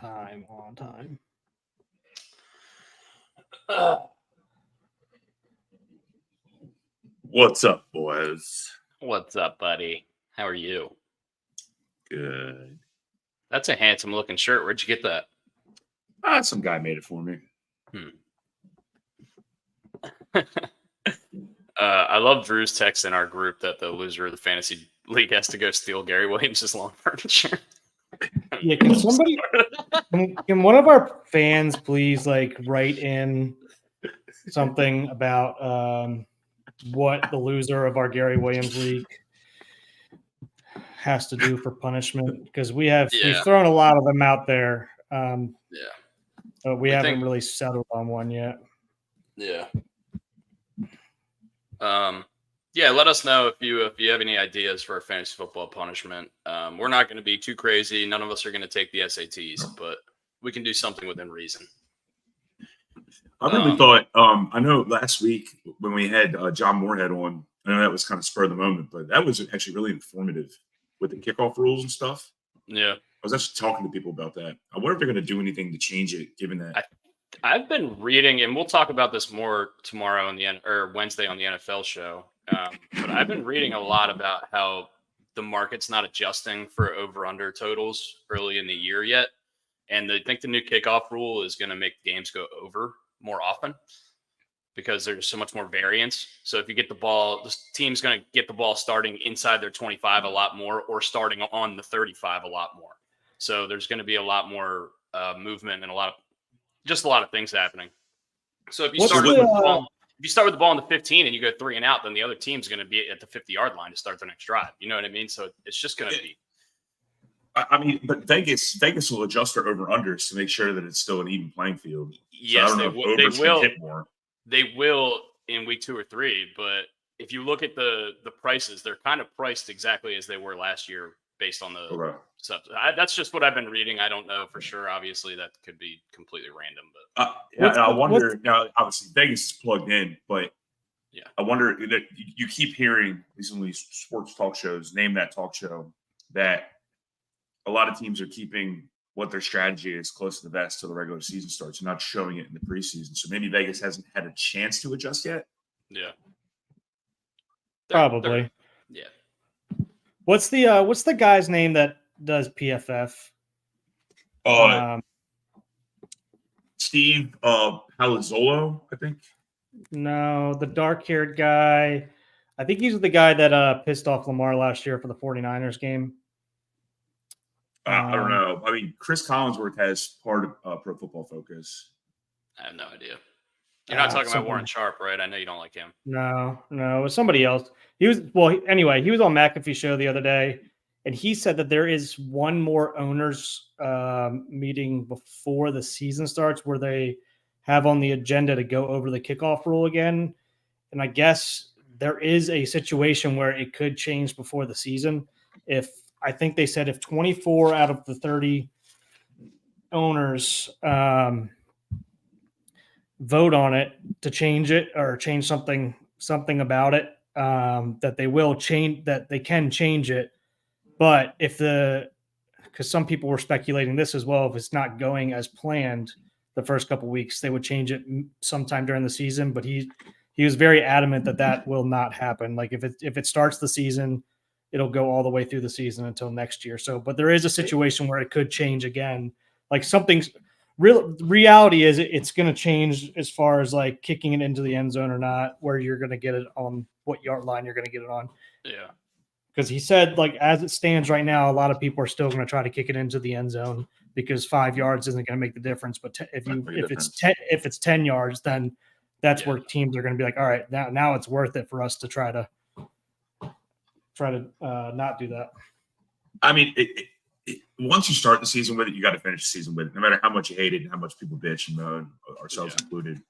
time. On time. What's up, boys? What's up, buddy? How are you? Good. That's a handsome looking shirt. Where'd you get that? Some guy made it for me. I love Drew's text in our group that the loser of the fantasy league has to go steal Gary Williams' lawn furniture. Yeah, can somebody, can one of our fans please write in something about what the loser of our Gary Williams league has to do for punishment? Because we've thrown a lot of them out there. But we haven't really settled on one yet. Yeah. Let us know if you have any ideas for a fantasy football punishment. We're not going to be too crazy. None of us are going to take the SATs, but we can do something within reason. I really thought, I know last week when we had John Moorhead on, I know that was kind of spur of the moment, but that was actually really informative with the kickoff rules and stuff. Yeah. I was actually talking to people about that. I wonder if they're going to do anything to change it, given that. I've been reading, and we'll talk about this more tomorrow or Wednesday on the NFL show. But I've been reading a lot about how the market's not adjusting for over/under totals early in the year yet, and they think the new kickoff rule is going to make games go over more often because there's so much more variance. So if you get the ball, the team's going to get the ball starting inside their 25 a lot more, or starting on the 35 a lot more. So there's going to be a lot more movement and a lot of things happening. So if you start with the ball in the 15 and you go 3 and out, then the other team's going to be at the 50-yard line to start their next drive. You know what I mean? So it's just going to be. I mean, but Vegas will adjust their over-unders to make sure that it's still an even playing field. Yes, so they will. Hit more. They will in week 2 or 3. But if you look at the prices, they're kind of priced exactly as they were last year based on the stuff. That's just what I've been reading. I don't know for sure. Obviously, that could be completely random. But I wonder. Now, obviously, Vegas is plugged in, but I wonder that you keep hearing some of these sports talk shows. Name that talk show that a lot of teams are keeping what their strategy is close to the vest till the regular season starts, and not showing it in the preseason. So maybe Vegas hasn't had a chance to adjust yet. Yeah, probably. Yeah. What's the guy's name that does PFF? Steve Palazzolo, I think. No, the dark-haired guy. I think he's the guy that pissed off Lamar last year for the 49ers game. I don't know. I mean, Chris Collinsworth has part of Pro Football Focus. I have no idea. You're not talking about Warren Sharp, right? I know you don't like him. No, it was somebody else. He was on McAfee's show the other day, and he said that there is one more owners meeting before the season starts where they have on the agenda to go over the kickoff rule again. And I guess there is a situation where it could change before the season. I think they said if 24 out of the 30 owners vote on it to change it or change something about it, that they will change, that they can change it. But because some people were speculating this as well, if it's not going as planned the first couple of weeks, they would change it sometime during the season. But he was very adamant that will not happen. Like if it starts the season, it'll go all the way through the season until next year. So, but there is a situation where it could change again. Like reality is it's going to change as far as like kicking it into the end zone or not, where you're going to get it on what yard line you're going to get it on. Yeah. Because he said, like, as it stands right now, a lot of people are still going to try to kick it into the end zone because 5 yards isn't going to make the difference. But if it's 10 yards, then that's where teams are going to be like, all right, now it's worth it for us to try to not do that. I mean, once you start the season with it, you got to finish the season with it, no matter how much you hate it and how much people bitch and moan, ourselves included.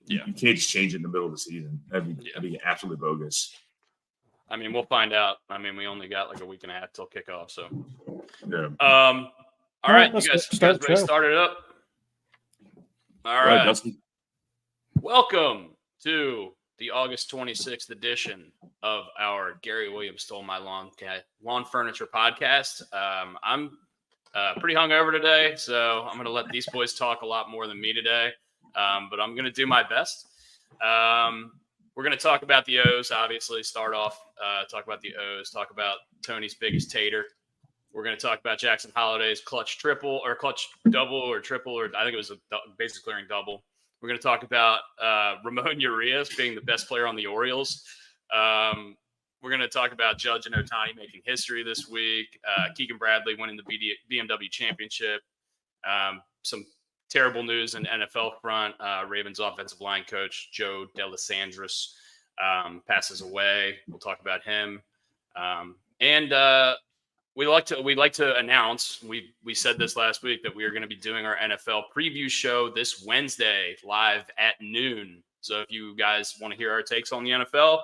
You can't just change it in the middle of the season. That'd be absolutely bogus. I mean, we'll find out. I mean, we only got like a week and a half till kickoff, so. Yeah. All right, you guys ready to start it up? All right. Welcome to the August 26th edition of our Gary Williams Stole My Lawn Furniture podcast. I'm Pretty hungover today, so I'm going to let these boys talk a lot more than me today, but I'm going to do my best. We're going to talk about the O's, obviously, start off, talk about the O's, talk about Tony's biggest tater. We're going to talk about Jackson Holliday's clutch triple or clutch double or triple, or I think it was a bases clearing double. We're going to talk about Ramon Urias being the best player on the Orioles. We're going to talk about Judge and Ohtani making history this week. Keegan Bradley winning the BMW championship. Some terrible news in NFL front. Ravens offensive line coach Joe Delisandris passes away. We'll talk about him. And we like to announce. We said this last week that we are going to be doing our NFL preview show this Wednesday live at noon. So if you guys want to hear our takes on the NFL,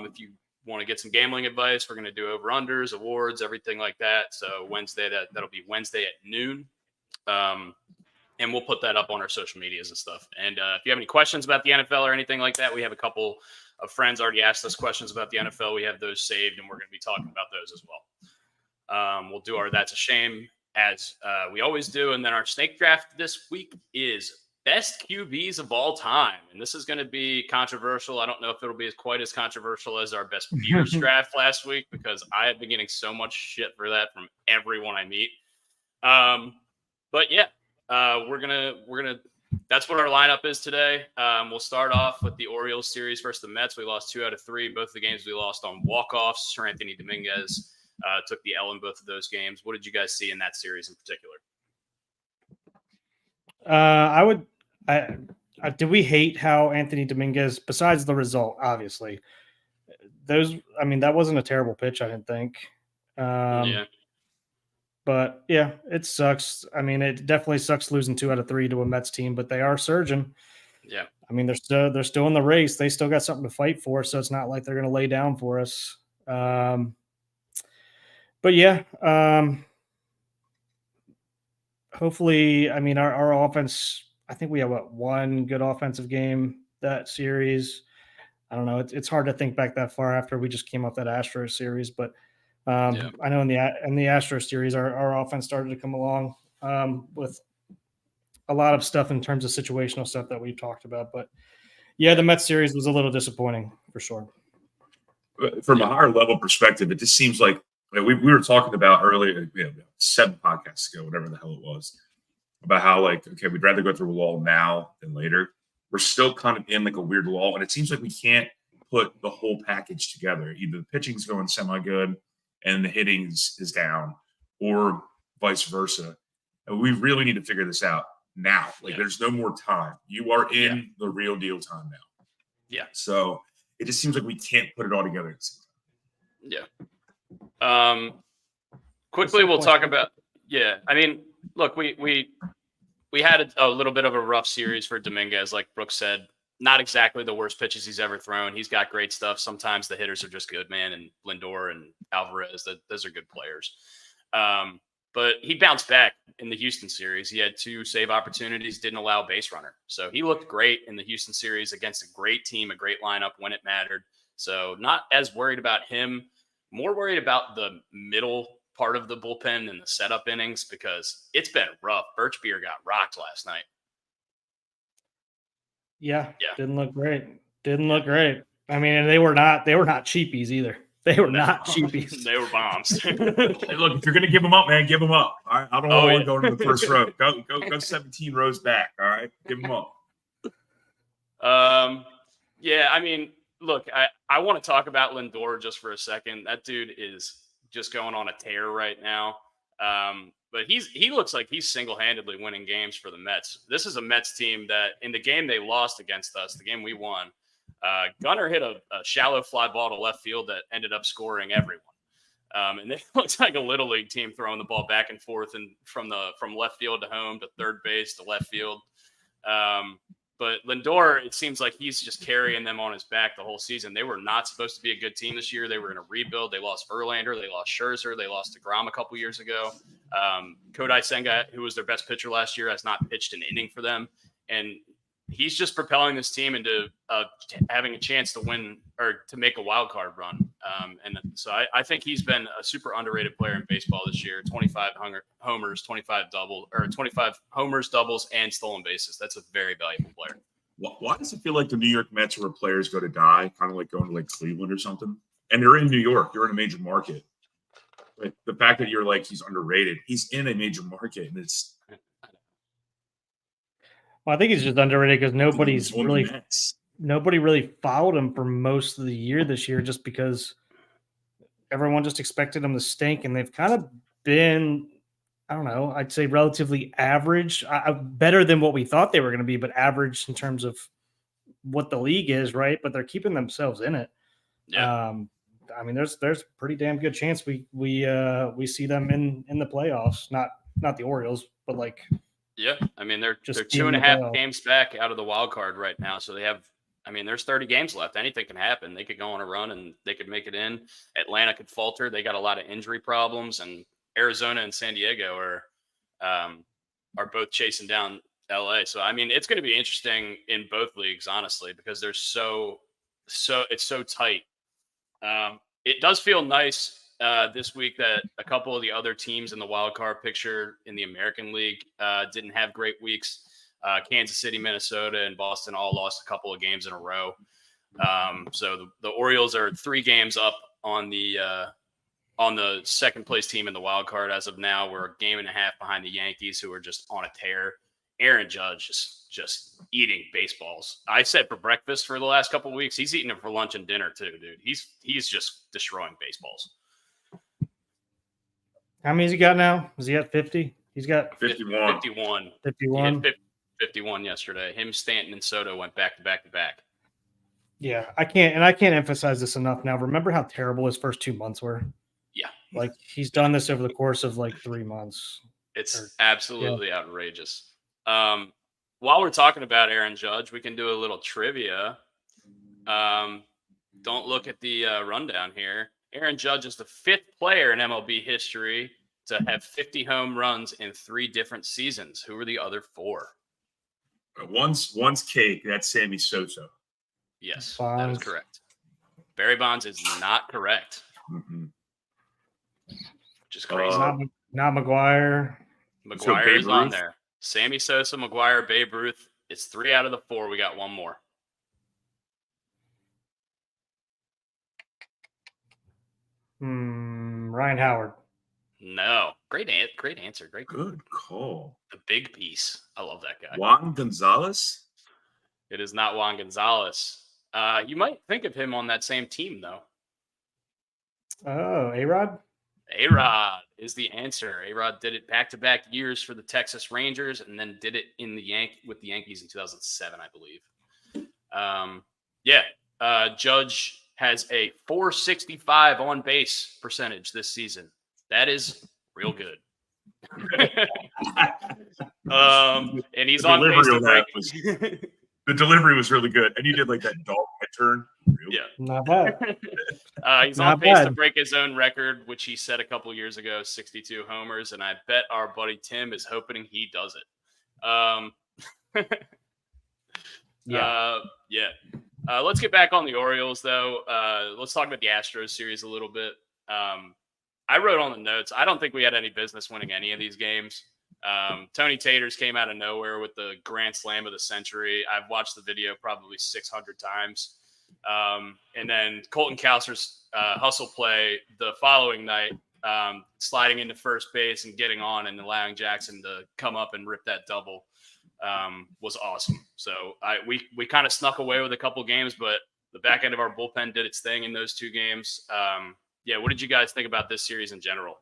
if you want to get some gambling advice, we're going to do over-unders, awards, everything like that. So Wednesday, that'll be Wednesday at noon. And we'll put that up on our social medias and stuff. And if you have any questions about the NFL or anything like that, we have a couple of friends already asked us questions about the NFL. We have those saved, and we're going to be talking about those as well. We'll do our That's a Shame as we always do. And then our snake draft this week is best QBs of all time. And this is going to be controversial. I don't know if it'll be quite as controversial as our best beers draft last week, because I have been getting so much shit for that from everyone I meet. But yeah, we're gonna that's what our lineup is today. We'll start off with the Orioles series versus the Mets. We lost 2 out of 3. Both the games we lost on walk-offs. Sir Anthony Dominguez took the L in both of those games. What did you guys see in that series in particular? Do we hate how Anthony Dominguez, besides the result, obviously, that wasn't a terrible pitch, I didn't think. Yeah. But yeah, it sucks. It definitely sucks losing 2 out of 3 to a Mets team, but they are surging. Yeah. They're still in the race. They still got something to fight for, so it's not like they're going to lay down for us. But yeah, hopefully, our offense, I think we have one good offensive game that series. I don't know. It's hard to think back that far after we just came off that Astros series, but I know in the Astros series, our offense started to come along with a lot of stuff in terms of situational stuff that we've talked about. But yeah, the Mets series was a little disappointing for sure. From a higher level perspective, it just seems like we were talking about earlier, 7 podcasts ago, whatever the hell it was, about how we'd rather go through a lull now than later. We're still kind of in a weird lull, and it seems like we can't put the whole package together. Either the pitching's going semi-good and the hitting is down, or vice versa. And we really need to figure this out now. There's no more time. You are in the real deal time now. Yeah. So it just seems like we can't put it all together at the same time. Yeah. Quickly, we'll talk about. Yeah. Look, we had a little bit of a rough series for Dominguez, like Brooks said. Not exactly the worst pitches he's ever thrown. He's got great stuff. Sometimes the hitters are just good, man. And Lindor and Alvarez, those are good players. But he bounced back in the Houston series. He had 2 save opportunities, didn't allow a base runner. So he looked great in the Houston series against a great team, a great lineup when it mattered. So not as worried about him, more worried about the middle part of the bullpen and the setup innings, because it's been rough. Birchbeer got rocked last night. Yeah. Didn't look great. And they were not cheapies either. They were not cheapies. They were bombs. Hey, look, if you're gonna give them up, man, give them up. All right, I don't want to go to the first row. Go 17 rows back. All right, give them up. Look, I want to talk about Lindor just for a second. That dude is just going on a tear right now. But he looks like he's single-handedly winning games for the Mets. This is a Mets team that in the game they lost against us, the game we won, Gunnar hit a shallow fly ball to left field that ended up scoring everyone. And it looks like a little league team throwing the ball back and forth and from left field to home to third base to left field. But Lindor, it seems like he's just carrying them on his back the whole season. They were not supposed to be a good team this year. They were in a rebuild. They lost Verlander. They lost Scherzer. They lost DeGrom a couple years ago. Kodai Senga, who was their best pitcher last year, has not pitched an inning for them. And he's just propelling this team into having a chance to win or to make a wild card run. And so I think he's been a super underrated player in baseball this year. 25 homers, 25 homers, doubles, and stolen bases. That's a very valuable player. Why does it feel like the New York Mets are where players go to die, kind of like going to like Cleveland or something? And they're in New York. You're in a major market. Like the fact that you're like he's underrated. He's in a major market, and it's. Well, I think he's just underrated because nobody really followed him for most of the year this year, just because everyone just expected him to stink, and they've kind of been, I don't know, I'd say relatively average, better than what we thought they were going to be, but average in terms of what the league is, right? But they're keeping themselves in it. Yeah. I mean, there's a pretty damn good chance we see them in the playoffs. Not the Orioles, but like. Yeah, I mean they're just 2.5 games back out of the wild card right now, so they have. I mean, there's 30 games left. Anything can happen. They could go on a run and they could make it in. Atlanta could falter. They got a lot of injury problems, and Arizona and San Diego are both chasing down LA. So I mean, it's going to be interesting in both leagues, honestly, because they're so it's so tight. It does feel nice this week that a couple of the other teams in the wild card picture in the American League didn't have great weeks. Kansas City, Minnesota, and Boston all lost a couple of games in a row. So the Orioles are 3 games up on the second place team in the wild card as of now. We're a game and a half behind the Yankees, who are just on a tear. Aaron Judge is just eating baseballs. I said for breakfast for the last couple of weeks. He's eating them for lunch and dinner too, dude. He's just destroying baseballs. How many has he got now? Is he at 50? He's got 51. 51. 51. He hit 51 yesterday. Him, Stanton, and Soto went back to back to back. Yeah, I can't emphasize this enough now. Remember how terrible his first 2 months were? Yeah. Like he's done this over the course of like 3 months. It's absolutely outrageous. While we're talking about Aaron Judge, we can do a little trivia. Don't look at the rundown here. Aaron Judge is the 5th player in MLB history to have 50 home runs in 3 different seasons. Who are the other 4? One's cake. That's Sammy Sosa. Yes, Bonds. that is correct. Barry Bonds is not correct. Mm-hmm. Which is crazy. Not McGuire. McGuire is on there. Sammy Sosa, McGuire, Babe Ruth. It's 3 out of the 4. We got one more. Ryan Howard. No. Great answer. Great. Good call. The big piece. I love that guy. Juan Gonzalez? It is not Juan Gonzalez. You might think of him on that same team, though. Oh, A-Rod? A-Rod is the answer. A-Rod did it back-to-back years for the Texas Rangers and then did it with the Yankees in 2007, I believe. Judge has a .465 on-base percentage this season. That is real good. And he's on pace to break. The delivery was really good. And you did like that dog head turn. Yeah. Not bad. He's on pace to break his own record, which he set a couple years ago, 62 homers. And I bet our buddy Tim is hoping he does it. Let's get back on the Orioles, though. Let's talk about the Astros series a little bit. I wrote on the notes, I don't think we had any business winning any of these games. Tony Taters came out of nowhere with the grand slam of the century. I've watched the video probably 600 times. And then Colton Cowser's hustle play the following night, sliding into first base and getting on and allowing Jackson to come up and rip that double was awesome. So we kind of snuck away with a couple games, but the back end of our bullpen did its thing in those 2 games. What did you guys think about this series in general?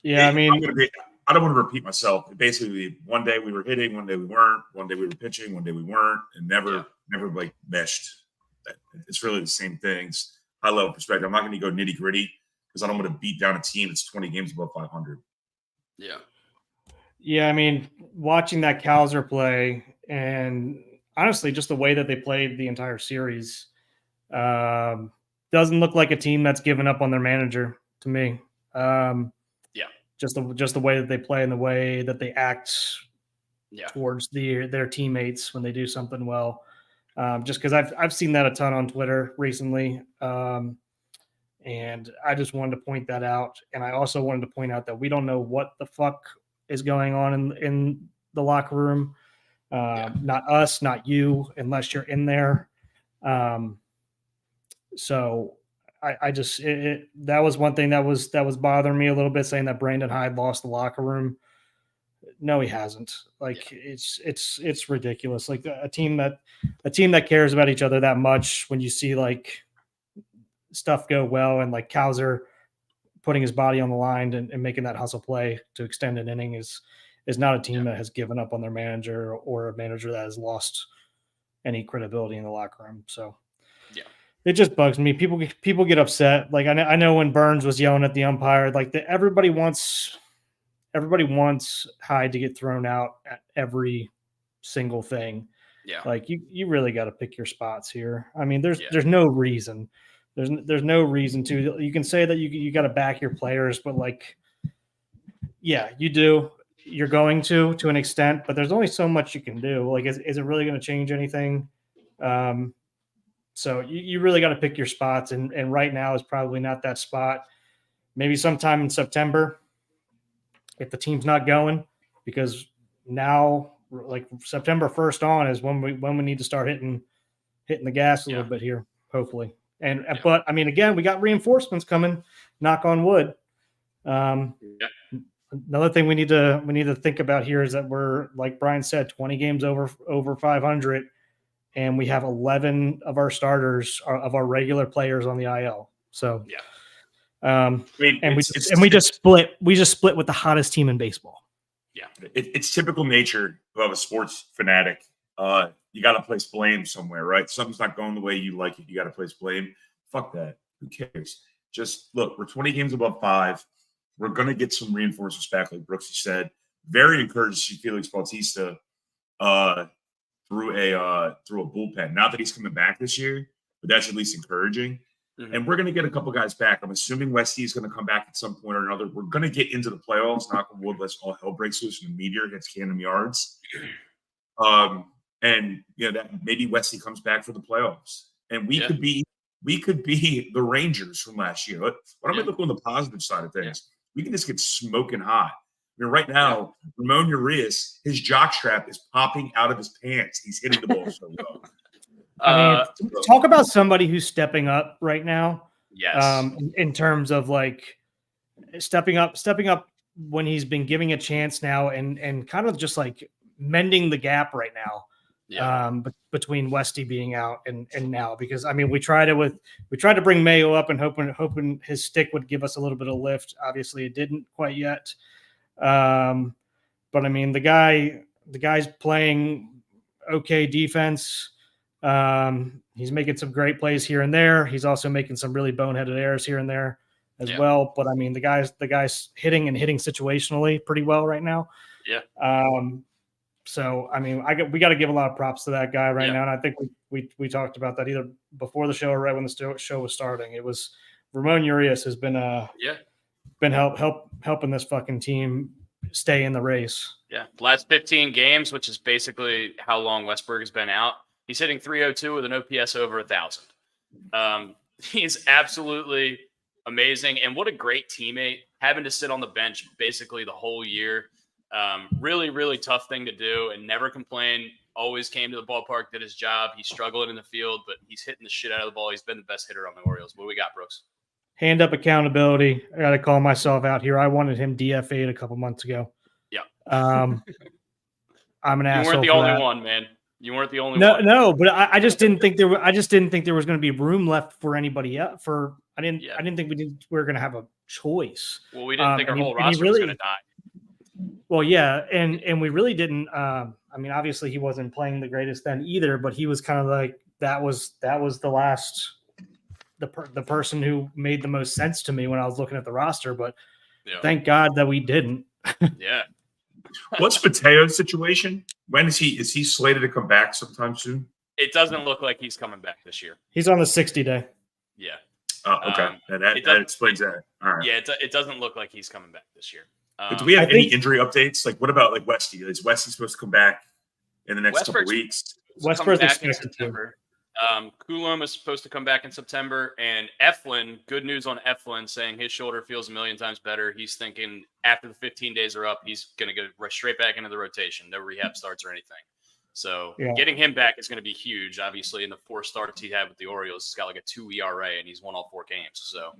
Yeah, I mean, I don't want to repeat myself. Basically, one day we were hitting, one day we weren't. One day we were pitching, one day we weren't, and never like meshed. It's really the same things. High level perspective. I'm not going to go nitty gritty because I don't want to beat down a team that's 20 games above 500. Yeah. Yeah, I mean, watching that Cowser play and honestly, just the way that they played the entire series doesn't look like a team that's given up on their manager to me. Just the way that they play and the way that they act towards their teammates when they do something well. just because I've seen that a ton on Twitter recently. And I just wanted to point that out. And I also wanted to point out that we don't know what the fuck is going on in the locker room. Not us, not you, unless you're in there. So I just that was one thing that was bothering me a little bit, saying that Brandon Hyde lost the locker room. No, he hasn't. Like it's ridiculous. Like a team that cares about each other that much, when you see like stuff go well and like Cowser putting his body on the line and making that hustle play to extend an inning is not a team that has given up on their manager, or a manager that has lost any credibility in the locker room. So it just bugs me. People get upset. Like I know when Burns was yelling at the umpire, like everybody wants Hyde to get thrown out at every single thing. Yeah. Like you really got to pick your spots here. I mean, there's no reason. There's no reason to. You can say that you got to back your players, but like, yeah, you do. You're going to an extent, but there's only so much you can do. Like, is it really going to change anything? So you really got to pick your spots, and right now is probably not that spot. Maybe sometime in September, if the team's not going, because now, like September 1st on is when we need to start hitting the gas a little bit here, hopefully. But I mean, again, we got reinforcements coming. Knock on wood. Another thing we need to think about here is that we're, like Brian said, 20 games over 500, and we have 11 of our starters of our regular players on the IL. So we just split with the hottest team in baseball. Yeah, it's typical nature of a sports fanatic. You got to place blame somewhere, right? Something's not going the way you like it. You got to place blame. Fuck that. Who cares? Just look, we're 20 games above 5. We're going to get some reinforcements back, like Brooksy said. Very encouraged to see Felix Bautista through a bullpen. Not that he's coming back this year, but that's at least encouraging. Mm-hmm. And we're going to get a couple guys back. I'm assuming Westy is going to come back at some point or another. We're going to get into the playoffs. Knock on wood, let's all hell breaks loose in the meteor against Camden Yards. And that maybe Westy comes back for the playoffs, and we could be the Rangers from last year. What am I looking on the positive side of things? We can just get smoking hot. I mean, right now, Ramon Urias, his jockstrap is popping out of his pants. He's hitting the ball so well. I mean, talk about somebody who's stepping up right now. Yes. In terms of like stepping up when he's been giving a chance now, and kind of just like mending the gap right now. Between Westy being out and now, because I mean we tried to bring Mayo up and hoping his stick would give us a little bit of lift. Obviously it didn't quite yet. But I mean the guy's playing okay defense. He's making some great plays here and there. He's also making some really boneheaded errors here and there as well. But I mean the guy's hitting situationally pretty well right now. Yeah. So, I mean, we got to give a lot of props to that guy right now. And I think we talked about that either before the show or right when the show was starting. It was Ramon Urias has been helping this fucking team stay in the race. Yeah. Last 15 games, which is basically how long Westberg has been out. He's hitting .302 with an OPS over 1,000. He's absolutely amazing. And what a great teammate, having to sit on the bench basically the whole year. Really, really tough thing to do, and never complained. Always came to the ballpark, did his job. He's struggling in the field, but he's hitting the shit out of the ball. He's been the best hitter on the Orioles. What do we got, Brooks? Hand up accountability. I got to call myself out here. I wanted him DFA'd a couple months ago. Yeah. I'm an asshole. You weren't the only one, man. You weren't the only one. No, but I just didn't think there was going to be room left for anybody else. I didn't think we were going to have a choice. Well, we didn't think our whole roster was going to die. Well, yeah, and we really didn't. I mean, obviously, he wasn't playing the greatest then either, but he was kind of like that was the last the person who made the most sense to me when I was looking at the roster. But thank God that we didn't. Yeah. What's Mateo's situation? When is he slated to come back sometime soon? It doesn't look like he's coming back this year. He's on the 60-day. Yeah. Oh, okay. That explains that. All right. Yeah, it doesn't look like he's coming back this year. Do we have any injury updates? Like, what about like Westy? Is Westy supposed to come back in the next couple of weeks? Westbrook's back in expected to. September. Coulomb is supposed to come back in September, and Eflin, good news on Eflin, saying his shoulder feels a million times better. He's thinking after the 15 days are up, he's going to go straight back into the rotation. No rehab starts or anything. So getting him back is going to be huge. Obviously, in the 4 starts he had with the Orioles, he's got like a 2 ERA, and he's won all 4 games. So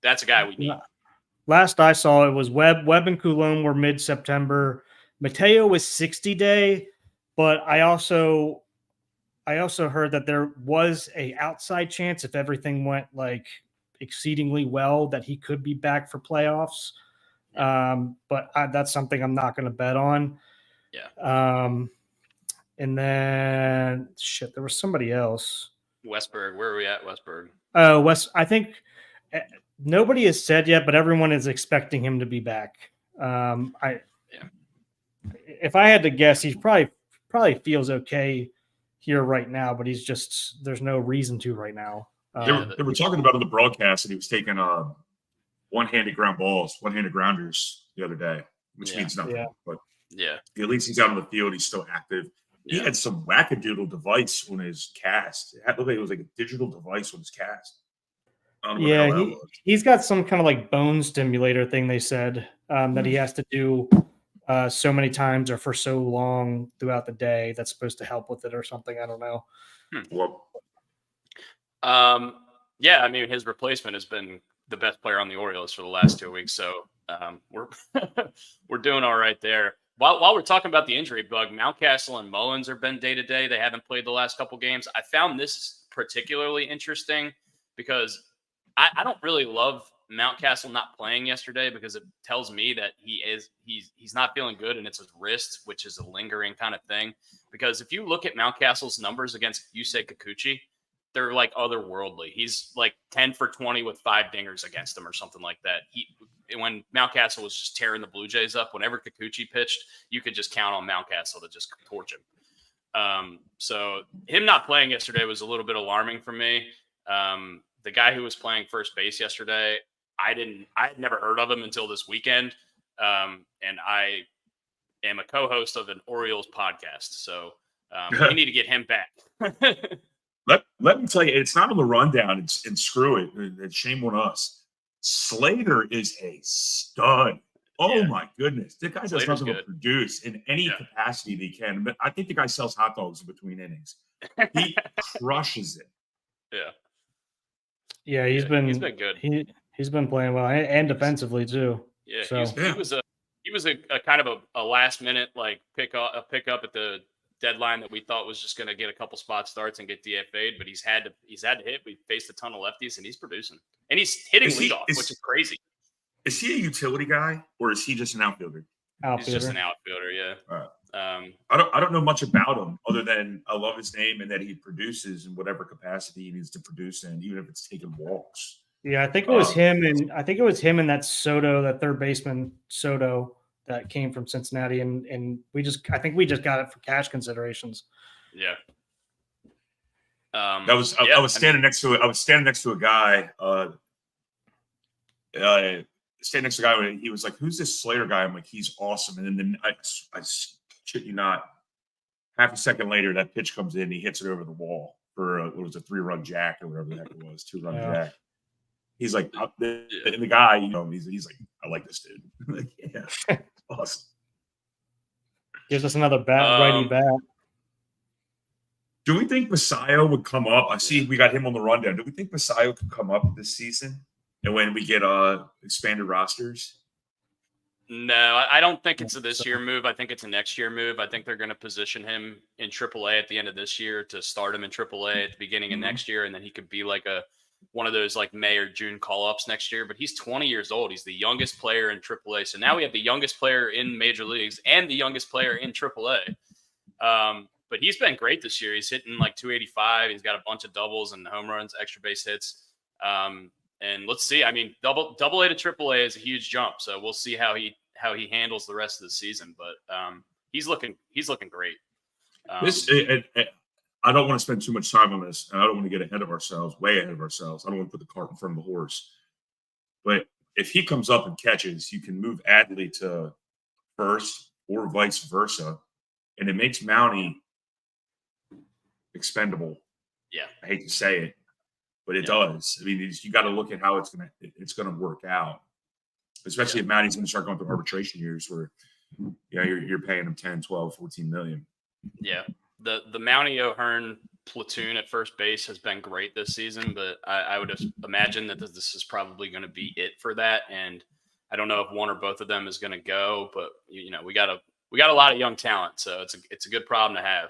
that's a guy we need. Last I saw, it was Webb and Coulomb were mid-September. Mateo was 60-day, but I also heard that there was a outside chance if everything went like exceedingly well that he could be back for playoffs. But that's something I'm not going to bet on. Yeah. And then there was somebody else. Westberg. Where are we at, Westberg? Oh, I think nobody has said yet, but everyone is expecting him to be back. If I had to guess, he's probably feels okay here right now, but there's no reason to right now. They were talking about on the broadcast that he was taking one-handed grounders the other day, which means nothing. Yeah. But yeah, at least he's out on the field. He's still active. He had some wackadoodle device on his cast. It was like a digital device on his cast. He's got some kind of like bone stimulator thing. They said that he has to do so many times or for so long throughout the day. That's supposed to help with it or something. I don't know. Yeah, I mean, his replacement has been the best player on the Orioles for the last 2 weeks, so we're doing all right there. While we're talking about the injury bug, Mountcastle and Mullins have been day to day. They haven't played the last couple games. I found this particularly interesting because I don't really love Mountcastle not playing yesterday because it tells me that he's not feeling good and it's his wrist, which is a lingering kind of thing. Because if you look at Mountcastle's numbers against Yusei Kikuchi, they're like otherworldly. He's like 10 for 20 with 5 dingers against him or something like that. When Mountcastle was just tearing the Blue Jays up, whenever Kikuchi pitched, you could just count on Mountcastle to just torch him. So him not playing yesterday was a little bit alarming for me. The guy who was playing first base yesterday, I had never heard of him until this weekend. And I am a co-host of an Orioles podcast. So we need to get him back. Let me tell you, it's not on the rundown. And screw it. It's shame on us. Slater is a stud. Oh my goodness. The guy does nothing but produce in any capacity that he can. But I think the guy sells hot dogs in between innings. He crushes it. Yeah, he's been good. He's been playing well and defensively too. Yeah, so. he was a kind of a last minute like pick up at the deadline that we thought was just going to get a couple spot starts and get DFA'd, but he's had to hit. We faced a ton of lefties and he's producing and he's hitting leadoff, which is crazy. Is he a utility guy or is he just an outfielder? He's just an outfielder. Yeah. I don't know much about him other than I love his name and that he produces in whatever capacity he needs to produce in, even if it's taking walks. Yeah, I think it was him, and that Soto, that third baseman Soto, that came from Cincinnati, and I think we just got it for cash considerations. Yeah. I was standing next to a guy. Standing next to a guy, and he was like, "Who's this Slater guy?" I'm like, "He's awesome." And then I shit you not, half a second later, that pitch comes in, he hits it over the wall for a 3-run jack or whatever the heck it was, 2-run jack. He's like, and the guy, he's like, "I like this dude." I'm like, yeah, awesome. Gives us another righty bat. Do we think Messiah would come up? I see we got him on the rundown. Do we think Messiah could come up this season? And when we get expanded rosters? No, I don't think it's a this year move. I think it's a next year move. I think they're going to position him in AAA at the end of this year to start him in AAA at the beginning of next year, and then he could be like one of those like May or June call-ups next year. But he's 20 years old. He's the youngest player in AAA. So now we have the youngest player in major leagues and the youngest player in AAA. But he's been great this year. He's hitting like 285. He's got a bunch of doubles and home runs, extra base hits. And let's see. I mean, double A to AAA is a huge jump. So we'll see how he handles the rest of the season. But he's looking great. I don't want to spend too much time on this, and I don't want to get way ahead of ourselves. I don't want to put the cart in front of the horse. But if he comes up and catches, you can move Adley to first or vice versa, and it makes Mountie expendable. Yeah. I hate to say it, but it does. I mean, you got to look at how it's gonna work out, especially if Matty's going to start going through arbitration years where you're paying him 10, 12, 14 million. Yeah. The Mountie O'Hearn platoon at first base has been great this season, but I would imagine that this is probably going to be it for that. And I don't know if one or both of them is going to go, but we got a lot of young talent, so it's a good problem to have.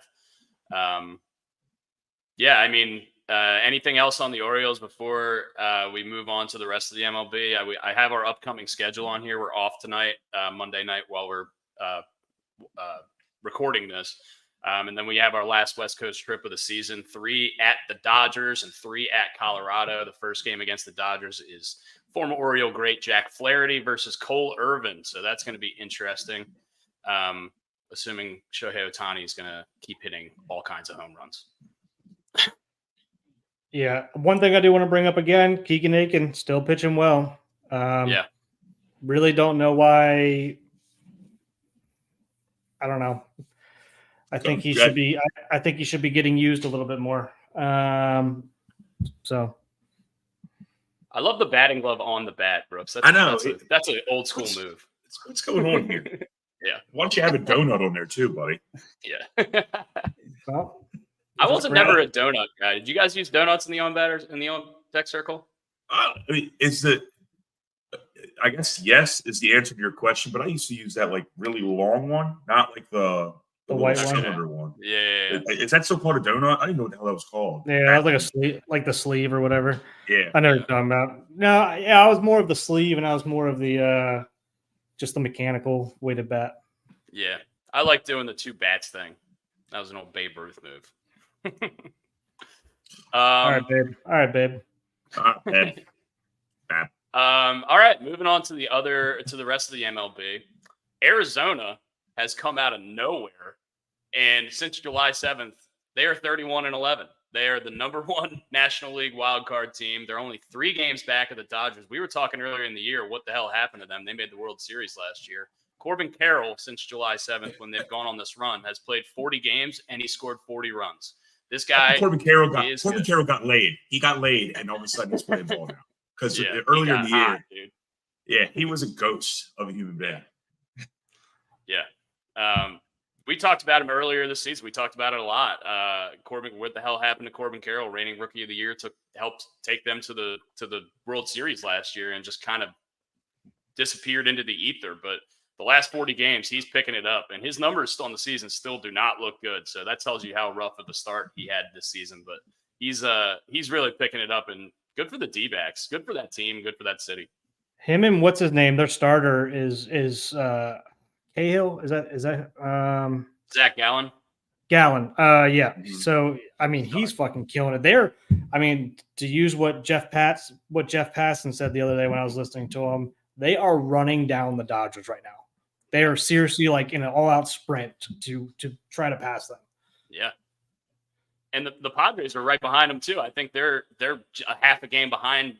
I mean, anything else on the Orioles before we move on to the rest of the MLB? I have our upcoming schedule on here. We're off tonight, Monday night, while we're recording this. And then we have our last West Coast trip of the season, 3 at the Dodgers and 3 at Colorado. The first game against the Dodgers is former Oriole great Jack Flaherty versus Cole Irvin. So that's going to be interesting, assuming Shohei Ohtani is going to keep hitting all kinds of home runs. Yeah. One thing I do want to bring up again, Keegan Aiken still pitching well. Really don't know why. I don't know. I think he should be. I think he should be getting used a little bit more. So, I love the batting glove on the bat, Brooks. I know that's an old school move. What's going on here? Yeah. Why don't you have a donut on there too, buddy? Yeah. Well, I wasn't never a donut guy. Did you guys use donuts in the on deck circle? I mean, I guess yes is the answer to your question, but I used to use that like really long one, not like the white cylinder one. Yeah. Is that still called a donut? I didn't know what the hell that was called. Yeah, that was like a sleeve, like the sleeve or whatever. Yeah. I know what you're talking about. No, I was more of the sleeve, and I was more of the just the mechanical weighted bat. Yeah, I like doing the 2 bats thing. That was an old Babe Ruth move. All right, babe. All right, moving on to the rest of the MLB. Arizona has come out of nowhere, and since July 7th, they are 31-11. They are the number 1 National League wildcard team. They're only 3 games back of the Dodgers. We were talking earlier in the year, what the hell happened to them? They made the World Series last year. Corbin Carroll, since July 7th, when they've gone on this run, has played 40 games, and he scored 40 runs. This guy, Corbin Carroll got laid. He got laid, and all of a sudden he's playing ball now. Because earlier in the year, he was a ghost of a human being. Yeah. We talked about him earlier this season. We talked about it a lot. Corbin, what the hell happened to Corbin Carroll, reigning Rookie of the Year, helped take them to the World Series last year and just kind of disappeared into the ether. But the last 40 games, he's picking it up, and his numbers on the season still do not look good. So that tells you how rough of a start he had this season. But he's really picking it up, and good for the D-backs. Good for that team. Good for that city. Him and what's his name? Their starter is Cahill. Is that Zach Gallen? Gallen. Yeah. So I mean, he's fucking killing it. To use what Jeff Passan said the other day when I was listening to him, they are running down the Dodgers right now. They are seriously like in an all-out sprint to try to pass them. Yeah. And the Padres are right behind them too. I think they're a half a game behind.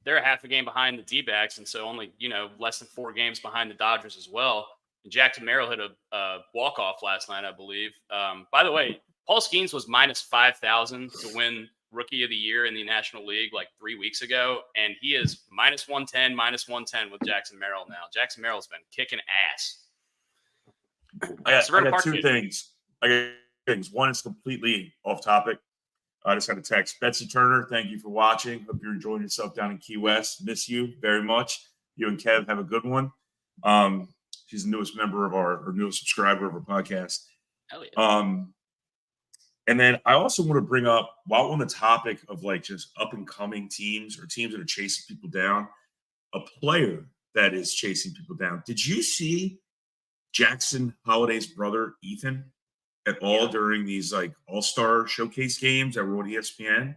They're a half a game behind the D-backs, and so only less than 4 games behind the Dodgers as well. And Jackson Merrill hit a walk-off last night, I believe. By the way, Paul Skeens was minus 5,000 to win Rookie of the Year in the National League like 3 weeks ago, and he is minus 110 with Jackson Merrill now. Jackson Merrill's been kicking ass. I got 2 things. One is completely off topic. I just got a text. Betsy Turner, thank you for watching. Hope you're enjoying yourself down in Key West. Miss you very much. You and Kev have a good one. She's the newest member of our newest subscriber of our podcast. Hell yeah. And then I also want to bring up, while on the topic of like just up and coming teams or teams that are chasing people down, a player that is chasing people down. Did you see Jackson Holliday's brother, Ethan, at all during these like all-star showcase games that were on ESPN?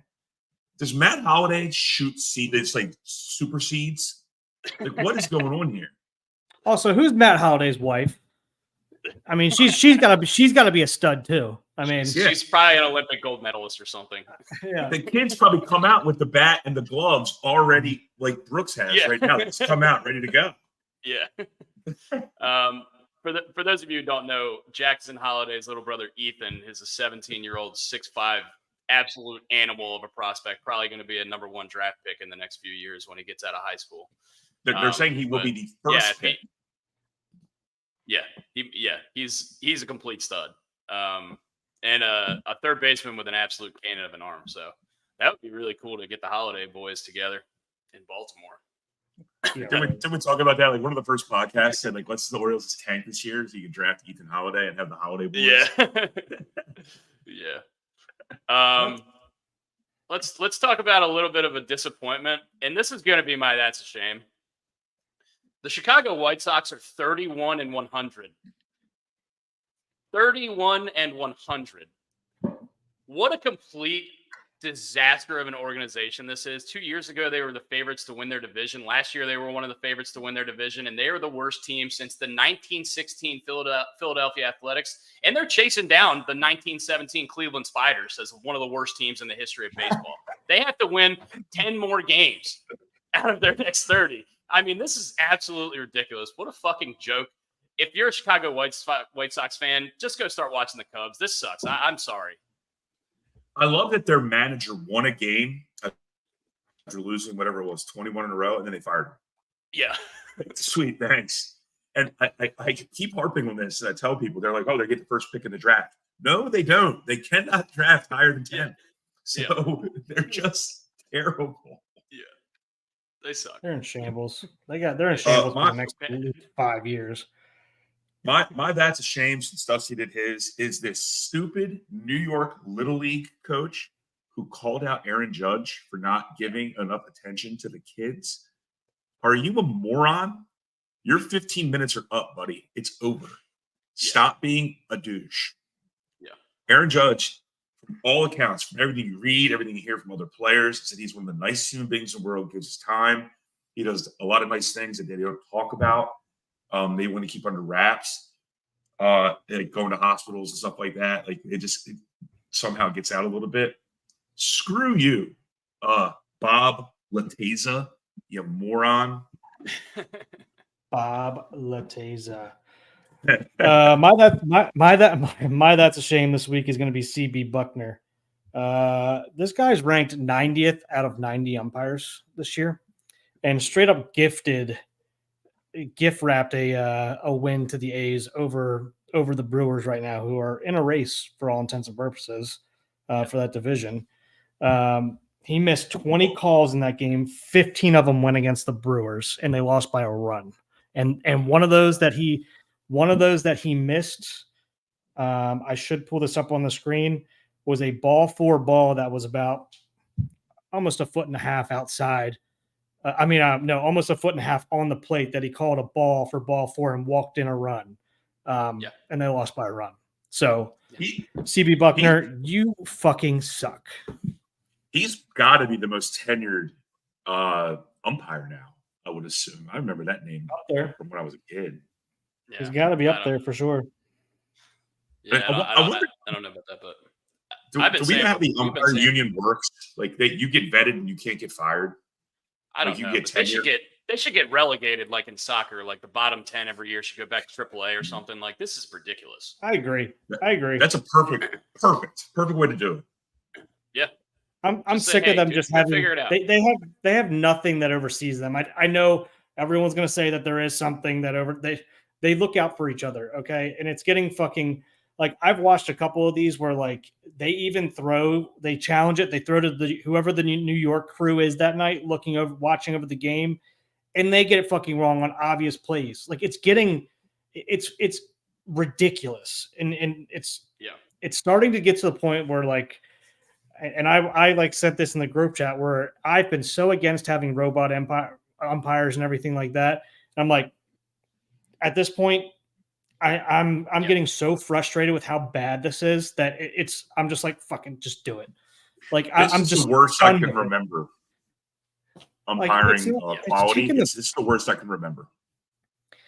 Does Matt Holliday shoot it's like super seeds? Like, what is going on here? Also, who's Matt Holliday's wife? I mean, she's got to be a stud too. I mean, she's probably an Olympic gold medalist or something. Yeah. The kids probably come out with the bat and the gloves already, like Brooks has right now. It's come out ready to go. Yeah. For those of you who don't know, Jackson Holliday's little brother Ethan is a 17-year-old, 6'5", absolute animal of a prospect. Probably going to be a number 1 draft pick in the next few years when he gets out of high school. They're saying he will be the first pick. He's a complete stud. And a third baseman with an absolute cannon of an arm. So that would be really cool to get the Holiday boys together in Baltimore. Didn't we talk about that? Like one of the first podcasts said, like, let's the Orioles tank this year so you can draft Ethan Holiday and have the Holiday boys. Yeah. Let's talk about a little bit of a disappointment, and this is going to be my that's a shame. The Chicago White Sox are 31-100. 31-100. What a complete disaster of an organization this is. 2 years ago, they were the favorites to win their division. Last year, they were one of the favorites to win their division, and they are the worst team since the 1916 Philadelphia Athletics, and they're chasing down the 1917 Cleveland Spiders as one of the worst teams in the history of baseball. They have to win 10 more games out of their next 30. I mean, this is absolutely ridiculous. What a fucking joke. If you're a Chicago White Sox fan, just go start watching the Cubs. This sucks. I'm sorry. I love that their manager won a game after losing whatever it was, 21 in a row, and then they fired him. Yeah. Sweet, thanks. And I keep harping on this, and I tell people, they're like, oh, they get the first pick in the draft. No, they don't. They cannot draft higher than 10. So they're just terrible. Yeah. They suck. They're in shambles. They're in shambles for the next 5 years. My that's a shame since Dusty did his is this stupid New York Little League coach who called out Aaron Judge for not giving enough attention to the kids. Are you a moron? Your 15 minutes are up, buddy. It's over. Stop being a douche. Yeah. Aaron Judge, from all accounts, from everything you read, everything you hear from other players, said he's one of the nicest human beings in the world, gives his time. He does a lot of nice things that they don't talk about. They want to keep under wraps, like going to hospitals and stuff like that. Like it somehow gets out a little bit. Screw you, Bob Lateza, you moron. Bob Lateza. My that's a shame this week is going to be CB Buckner. This guy's ranked 90th out of 90 umpires this year, and straight up gift wrapped a win to the A's over the Brewers right now, who are in a race for all intents and purposes for that division. He missed 20 calls in that game. 15 of them went against the Brewers, and they lost by a run. And one of those that he missed, I should pull this up on the screen, was a ball that was about almost a foot and a half outside. Almost a foot and a half on the plate that he called a ball for ball 4 and walked in a run. And they lost by a run. So CB Buckner, you fucking suck. He's got to be the most tenured umpire now, I would assume. I remember that name up there from when I was a kid. Yeah, he's got to be up there for sure. Yeah, I don't know about that, but do we know how the umpire union works? Like that, you get vetted and you can't get fired. I don't know. They should get relegated like in soccer. Like the bottom 10 every year should go back to AAA or something. Like this is ridiculous. I agree. That's a perfect way to do it. Yeah. I'm sick of them just having figure it out. They have nothing that oversees them. I know everyone's going to say that there is something that they look out for each other. Okay. And it's getting fucking like, I've watched a couple of these where like they challenge it. They throw to whoever the New York crew is that night, watching over the game, and they get it fucking wrong on obvious plays. Like it's ridiculous. And it's starting to get to the point where like, and I like sent this in the group chat where I've been so against having robot umpires and everything like that. And I'm like, at this point, I'm getting so frustrated with how bad this is that I'm just like, fucking just do it. Like I'm just the worst I can remember. Umpiring quality. It's the worst I can remember.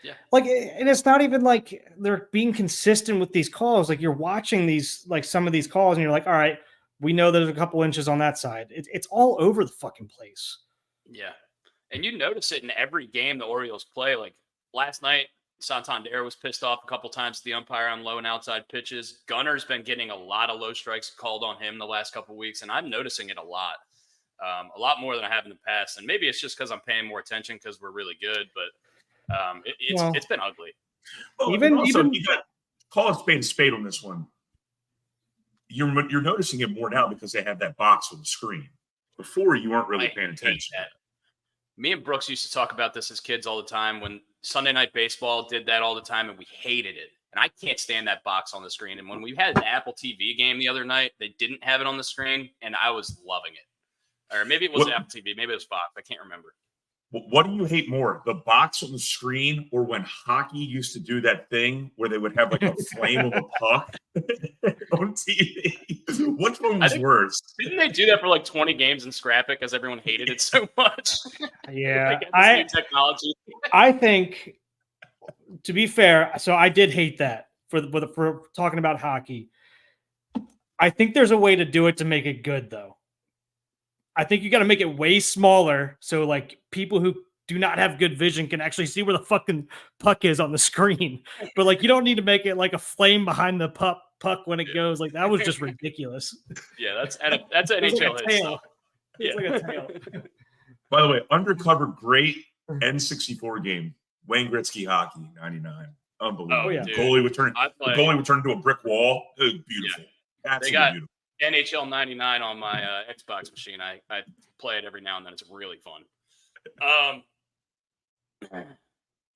Yeah. Like, and it's not even like they're being consistent with these calls. Like you're watching these, like some of these calls and you're like, all right, we know there's a couple inches on that side. It's all over the fucking place. Yeah. And you notice it in every game the Orioles play. Like last night, Santander was pissed off a couple times at the umpire on low and outside pitches. Gunner's been getting a lot of low strikes called on him the last couple of weeks, and I'm noticing it a lot more than I have in the past. And maybe it's just because I'm paying more attention because we're really good, but it's been ugly. Well, even you got call a spade on this one. You're noticing it more now because they have that box on the screen. Before, you weren't really paying attention. Me and Brooks used to talk about this as kids all the time when Sunday Night Baseball did that all the time, and we hated it. And I can't stand that box on the screen. And when we had the Apple TV game the other night, they didn't have it on the screen, and I was loving it. Or maybe it was Apple TV. Maybe it was Fox. I can't remember. What do you hate more, the box on the screen or when hockey used to do that thing where they would have like a flame of a puck on TV? Which one was worse? Didn't they do that for like 20 games and scrap it because everyone hated it so much? Yeah. New technology. I think, to be fair, so I did hate that for talking about hockey. I think there's a way to do it to make it good, though. I think you got to make it way smaller so like people who do not have good vision can actually see where the fucking puck is on the screen. But like you don't need to make it like a flame behind the puck when it goes. Like that was just ridiculous. Yeah, that's NHL like stuff. Yeah. It's like a tail. By the way, undercover great N64 game, Wayne Gretzky hockey, 99. Unbelievable. Oh, yeah. The goalie would turn into a brick wall. It was beautiful. Yeah. Absolutely beautiful. NHL 99 on my Xbox machine. I play it every now and then. It's really fun.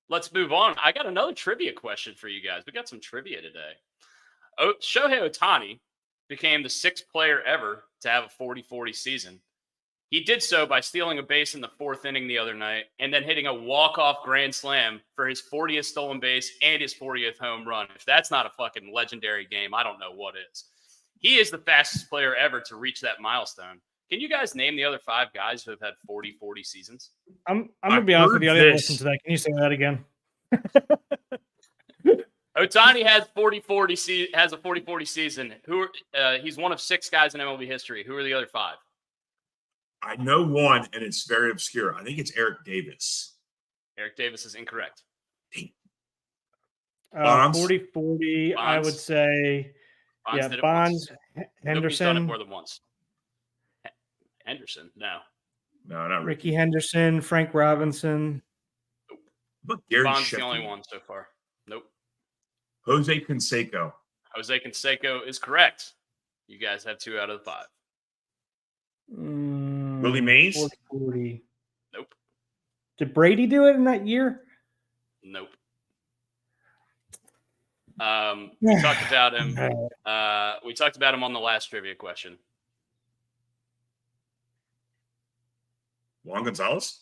Let's move on. I got another trivia question for you guys. We got some trivia today. Shohei Ohtani became the 6th player ever to have a 40-40 season. He did so by stealing a base in the 4th inning the other night and then hitting a walk-off grand slam for his 40th stolen base and his 40th home run. If that's not a fucking legendary game, I don't know what is. He is the fastest player ever to reach that milestone. Can you guys name the other 5 guys who have had 40-40 seasons? I'm going to be honest with you. I didn't listen to that. Can you say that again? Ohtani has a 40-40 season. He's one of 6 guys in MLB history. Who are the other 5? I know one, and it's very obscure. I think it's Eric Davis. Eric Davis is incorrect. 40-40, I would say. Bonds, Henderson. Nobody's done it more than once. Henderson, no, not Ricky Henderson, Frank Robinson. Nope. But Gary Bonds is Sheffield. the only one so far. Nope. Jose Canseco. Jose Canseco is correct. You guys have 2 out of the 5. Willie Mays? 40. Nope. Did Brady do it in that year? Nope. We talked about him. We talked about him on the last trivia question. Juan Gonzalez?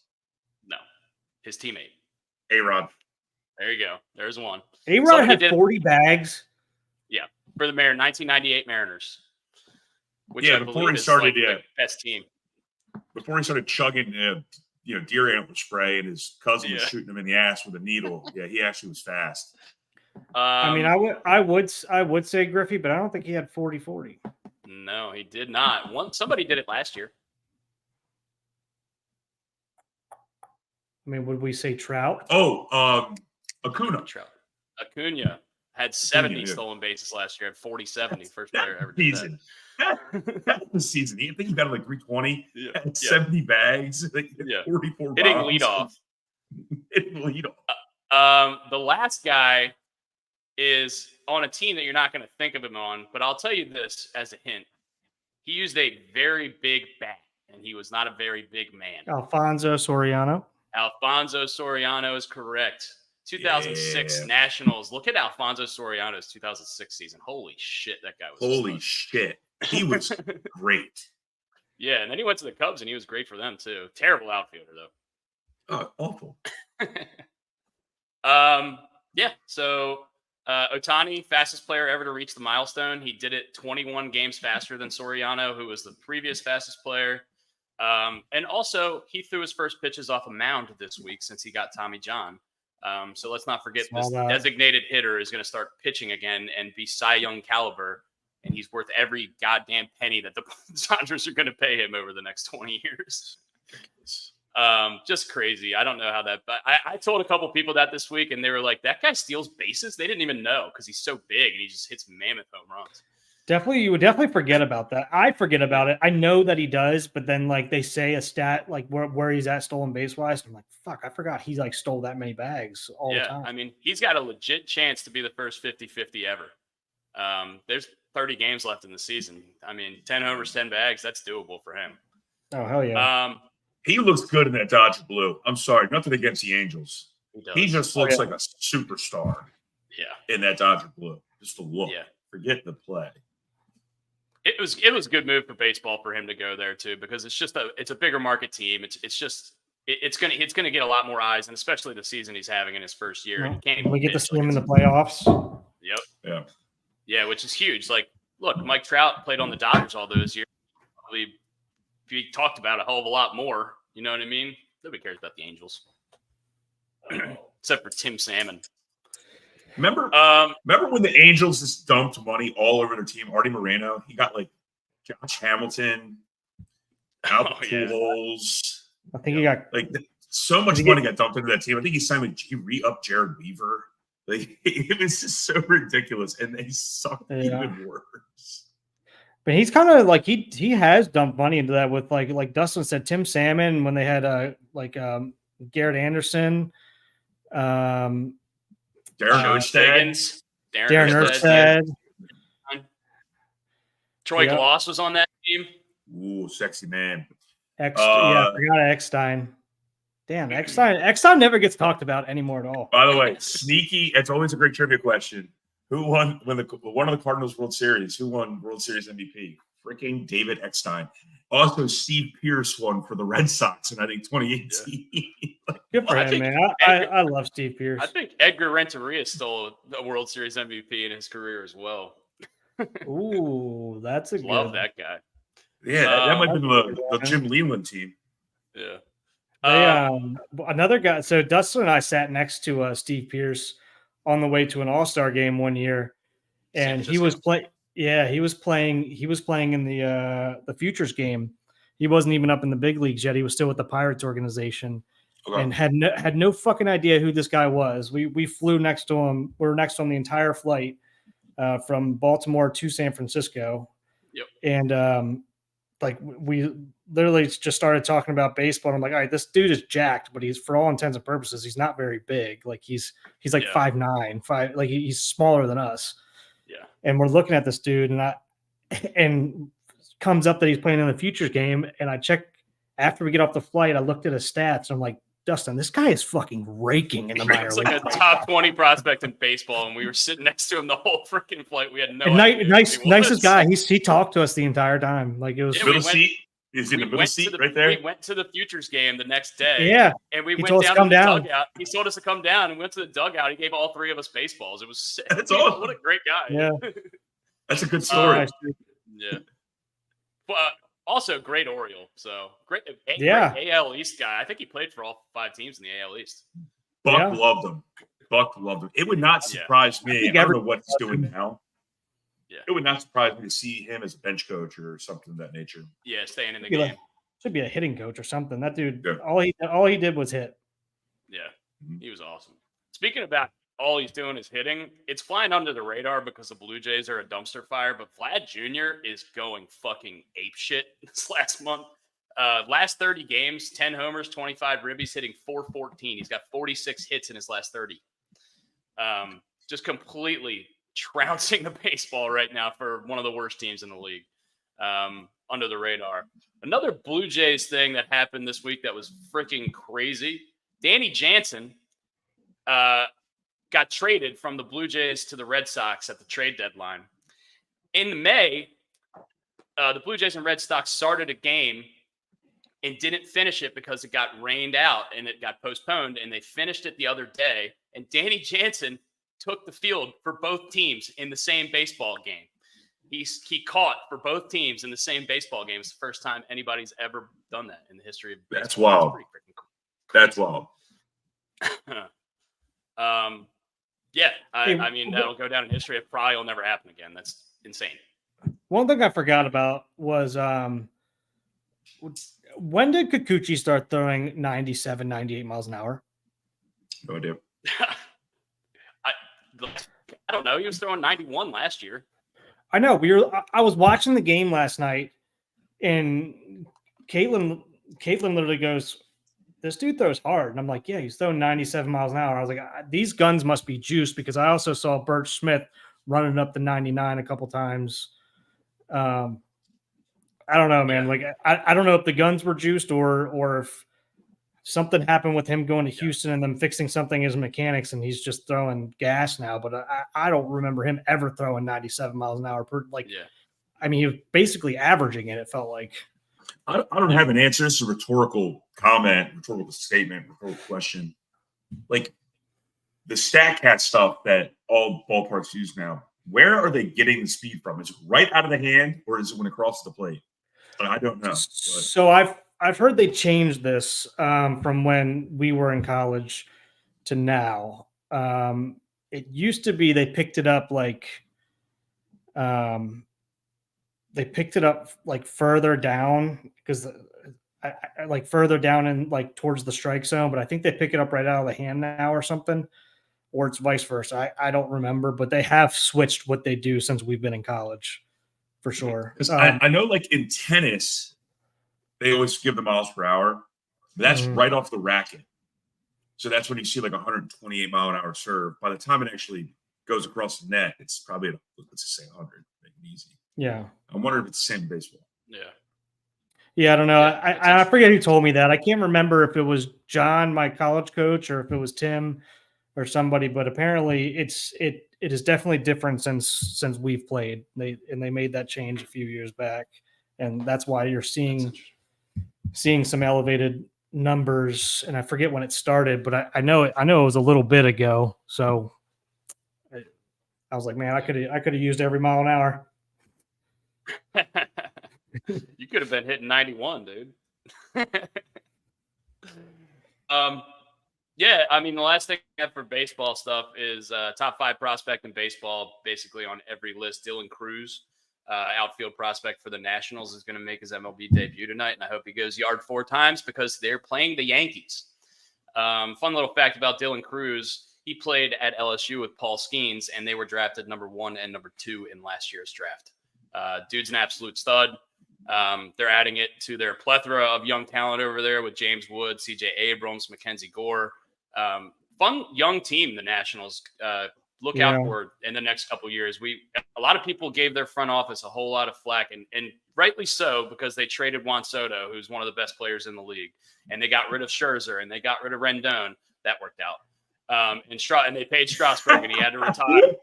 No. His teammate. A-Rod. There you go. There's one. A-Rod had 40 bags. Yeah. For the 1998 Mariners. Which I before he started the best team. Before he started chugging deer antler spray and his cousin was shooting him in the ass with a needle. Yeah, he actually was fast. I mean, I would say Griffey, but I don't think he had 40-40. No, he did not. Somebody did it last year. I mean, would we say Trout? Oh, Acuna. Trout. Acuna had 70 stolen bases last year. Had 40-70. First player ever did season. That was season. I think he got like 320. Yeah. 70 bags. Like 44 Hitting bombs. leadoff. The last guy is on a team that you're not going to think of him on, but I'll tell you this as a hint. He used a very big bat, and he was not a very big man. Alfonso Soriano. Alfonso Soriano is correct. 2006 Nationals. Look at Alfonso Soriano's 2006 season. Holy shit, that guy was Holy shit. He was great. Yeah, and then he went to the Cubs, and he was great for them, too. Terrible outfielder, though. Oh, awful. So Ohtani, fastest player ever to reach the milestone. He did it 21 games faster than Soriano, who was the previous fastest player. And also, he threw his first pitches off a mound this week since he got Tommy John. So let's not forget this designated hitter is going to start pitching again and be Cy Young caliber. And he's worth every goddamn penny that the Dodgers are going to pay him over the next 20 years. Just crazy. I don't know how that, but I told a couple people that this week, and they were like, "That guy steals bases." They didn't even know because he's so big and he just hits mammoth home runs. Definitely, you would definitely forget about that. I forget about it. I know that he does, but then like they say a stat like where he's at stolen base wise, I'm like, fuck, I forgot he like stole that many bags all the time. I mean, he's got a legit chance to be the first 50-50 ever. There's 30 games left in the season. I mean, 10 homers, 10 bags, that's doable for him. Oh, hell yeah. He looks good in that Dodger blue. I'm sorry, nothing against the Angels. He just looks like a superstar. Yeah. In that Dodger blue. Just the look. Yeah. Forget the play. It was a good move for baseball for him to go there too, because it's a bigger market team. It's gonna get a lot more eyes, and especially the season he's having in his first year. Yeah. We get to see him in the playoffs. Yep. Yeah. Yeah, which is huge. Like, look, Mike Trout played on the Dodgers all those years. Probably be talked about a hell of a lot more. You know what I mean? Nobody cares about the Angels, except for Tim Salmon. Remember when the Angels just dumped money all over their team? Artie Moreno, he got like Josh Hamilton, Albert Pujols. I think he got like so much money got dumped into that team. I think he signed with he re-upped Jared Weaver. Like it was just so ridiculous, and they sucked even worse. But he's kind of like he has dumped money into that with like Dustin said, Tim Salmon when they had Garrett Anderson, Darren Erstad. Troy Gloss was on that team. Ooh, sexy man. I forgot Eckstein. Damn, Eckstein never gets talked about anymore at all. By the way, sneaky. It's always a great trivia question. Who won when one of the Cardinals World Series? Who won World Series MVP? Freaking David Eckstein. Also, Steve Pearce won for the Red Sox in I think 2018. Good for him, man. I love Steve Pearce. I think Edgar Renteria stole a World Series MVP in his career as well. Ooh, that's a love that guy. Yeah, that might be the Jim Leland team. Yeah. Another guy. So Dustin and I sat next to Steve Pearce on the way to an All-Star game one year, and he was playing. Yeah, he was playing in the Futures game. He wasn't even up in the big leagues yet. He was still with the Pirates organization, and had no fucking idea who this guy was. We flew next to him. We were next to him the entire flight from Baltimore to San Francisco. Yep. And we literally just started talking about baseball. I'm like, all right, this dude is jacked, but he's for all intents and purposes, he's not very big. Like he's like 5'9", like he's smaller than us. Yeah. And we're looking at this dude, and comes up that he's playing in the Futures game. And I check after we get off the flight, I looked at his stats. And I'm like, Dustin, this guy is fucking raking in the minor leagues. It's like a top 20 prospect in baseball, and we were sitting next to him the whole freaking flight. We had no idea. Nicest guy. He talked to us the entire time. Like it was middle seat. Is in the middle seat right there? We went to the Futures game the next day. Yeah. And we went down to the dugout. He told us to come down, and we went to the dugout. He gave all three of us baseballs. It was sick. That's awesome. What a great guy. Yeah. That's a good story. Yeah. But also great Oriole. So great AL East guy. I think he played for all 5 teams in the AL East. Buck loved him. It would not surprise me. I don't know what he's doing now. Yeah. It would not surprise me to see him as a bench coach or something of that nature. Yeah, staying in the game. Should be a hitting coach or something. That dude, all he did was hit. Yeah, he was awesome. Speaking about all he's doing is hitting, it's flying under the radar because the Blue Jays are a dumpster fire, but Vlad Jr. is going fucking apeshit this last month. Last 30 games, 10 homers, 25 ribbies, hitting .414. He's got 46 hits in his last 30. Just completely trouncing the baseball right now for one of the worst teams in the league. Under the radar. Another Blue Jays thing that happened this week that was freaking crazy. Danny Jansen got traded from the Blue Jays to the Red Sox at the trade deadline. In May, the Blue Jays and Red Sox started a game and didn't finish it because it got rained out and it got postponed, and they finished it the other day. And Danny Jansen took the field for both teams in the same baseball game. He caught for both teams in the same baseball game. It's the first time anybody's ever done that in the history of baseball. That's wild. That's wild. I mean, that'll go down in history. It probably will never happen again. That's insane. One thing I forgot about was When did Kikuchi start throwing 97, 98 miles an hour? No idea. I don't know. He was throwing 91 last year. I know. I was watching the game last night, and Caitlin literally goes, "This dude throws hard," and I'm like, "Yeah, he's throwing 97 miles an hour." I was like, "These guns must be juiced," because I also saw Birch Smith running up the 99 a couple times. I don't know, man. Yeah. Like, I don't know if the guns were juiced or if something happened with him going to Houston and them fixing something as mechanics, and he's just throwing gas now. But I don't remember him ever throwing 97 miles an hour per. Like, I mean, he was basically averaging it. It felt like. I don't have an answer. It's a rhetorical comment, rhetorical statement, rhetorical question. Like the StatCat stuff that all ballparks use now. Where are they getting the speed from? Is it right out of the hand, or is it when it crosses the plate? I don't know. So I've heard they changed this from when we were in college to now. It used to be they picked it up like further down because like further down in like towards the strike zone, but I think they pick it up right out of the hand now or something, or it's vice versa. I don't remember, but they have switched what they do since we've been in college for sure. Because I know like in tennis, they always give the miles per hour, but that's right off the racket. So that's when you see like 128 mile an hour serve. By the time it actually goes across the net, it's probably, let's just say 100, make it easy. Yeah. I wonder if it's the same in baseball. Yeah. Yeah, I don't know. I forget who told me that. I can't remember if it was John, my college coach, or if it was Tim or somebody, but apparently it is definitely different since we've played. They made that change a few years back, and that's why you're seeing some elevated numbers. And I forget when it started, but I know it was a little bit ago. So I was like, man, I could have used every mile an hour. You could have been hitting 91, dude. Yeah, I mean, the last thing I have for baseball stuff is top 5 prospect in baseball, basically on every list. Dylan Cruz, outfield prospect for the Nationals, is going to make his MLB debut tonight, and I hope he goes yard 4 times because they're playing the Yankees. Fun little fact about Dylan Cruz, he played at LSU with Paul Skeens, and they were drafted number 1 and number 2 in last year's draft. Dude's an absolute stud. They're adding it to their plethora of young talent over there with James Wood, CJ Abrams, Mackenzie Gore. Fun young team, the Nationals. Look out for in the next couple of years. A lot of people gave their front office a whole lot of flack, and rightly so, because they traded Juan Soto, who's one of the best players in the league, and they got rid of Scherzer and they got rid of Rendon. That worked out. And they paid Strasburg, and he had to retire.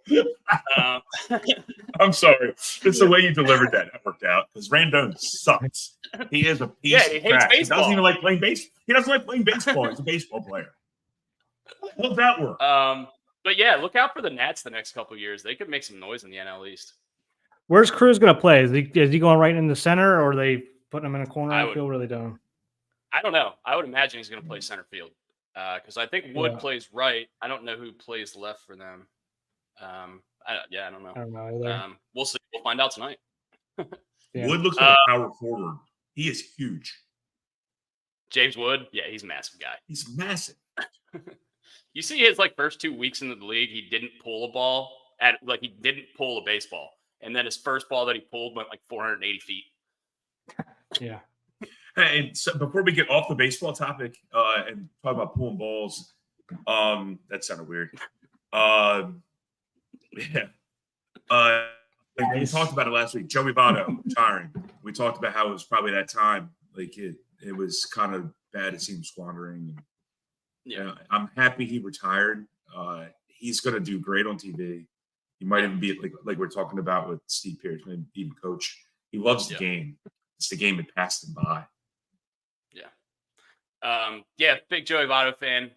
I'm sorry. It's the way you delivered that worked out, because Rendon sucks. He is a piece he of hates crap. baseball. He doesn't even like playing baseball. He doesn't like playing baseball. He's a baseball player. How does that work? But yeah, look out for the Nats the next couple of years. They could make some noise in the NL East. Where's Cruz going to play? Is he going right in the center, or are they putting him in a corner outfield? What are they doing? I don't know. I would imagine he's going to play center field because I think Wood plays right. I don't know who plays left for them. I don't know. I don't know either. We'll see. We'll find out tonight. Wood looks like a power forward. He is huge. James Wood, yeah, he's a massive guy. He's massive. You see his first 2 weeks in the league, he didn't pull a ball he didn't pull a baseball. And then his first ball that he pulled went 480 feet. Yeah. Hey, so before we get off the baseball topic and talk about pulling balls, that sounded weird. Yeah. We talked about it last week. Joey Votto retiring. We talked about how it was probably that time. It was kind of bad. It seemed squandering. Yeah, I'm happy he retired. He's going to do great on TV. He might even be like we're talking about with Steve Pierce, maybe even coach. He loves the game. It's the game that passed him by. Yeah. Big Joey Votto fan.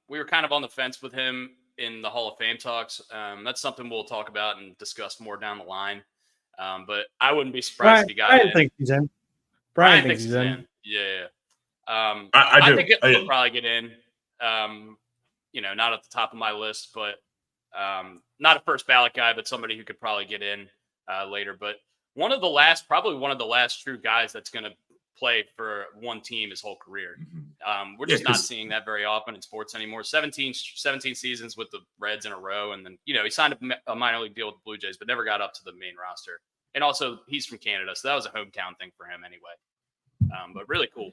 We were kind of on the fence with him in the Hall of Fame talks. That's something we'll talk about and discuss more down the line. But I wouldn't be surprised if he got Brian thinks he's in. Brian thinks he's in. Yeah. I think he'll probably get in. Not at the top of my list, but not a first ballot guy, but somebody who could probably get in later. But probably one of the last true guys that's going to play for one team his whole career. Mm-hmm. We're just not seeing that very often in sports anymore. 17 seasons with the Reds in a row. And then, you know, he signed a minor league deal with the Blue Jays, but never got up to the main roster. And also he's from Canada. So that was a hometown thing for him anyway. But really cool.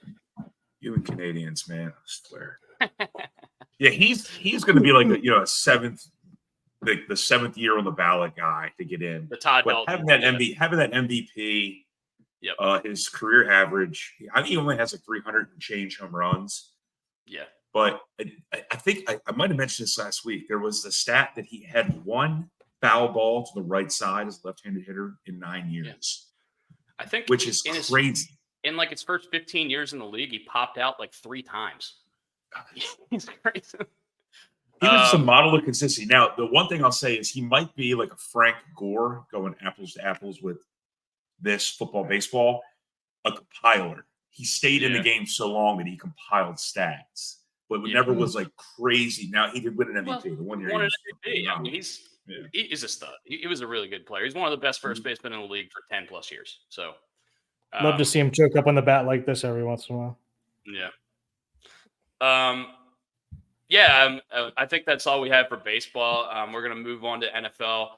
You and Canadians, man, I swear. Yeah, he's going to be like a seventh, like the 7th year on the ballot guy to get in. The Todd but Helton, having that MVP, his career average, I think he only has like 300 and change home runs. Yeah. But I think I might have mentioned this last week. There was the stat that he had one foul ball to the right side as a left-handed hitter in 9 years. I think, which is crazy. In like his first 15 years in the league, he popped out like 3 times. He's crazy. He was just a model of consistency. Now, the one thing I'll say is he might be like a Frank Gore going apples to apples with this football, baseball, a compiler. He stayed in the game so long that he compiled stats, but it never was like crazy. Now, he did win an MVP. The 1 year won an MVP. I mean, he is a stud. He was a really good player. He's one of the best first basemen in the league for 10 plus years. So, love to see him choke up on the bat like this every once in a while. Yeah. I think that's all we have for baseball. We're going to move on to NFL.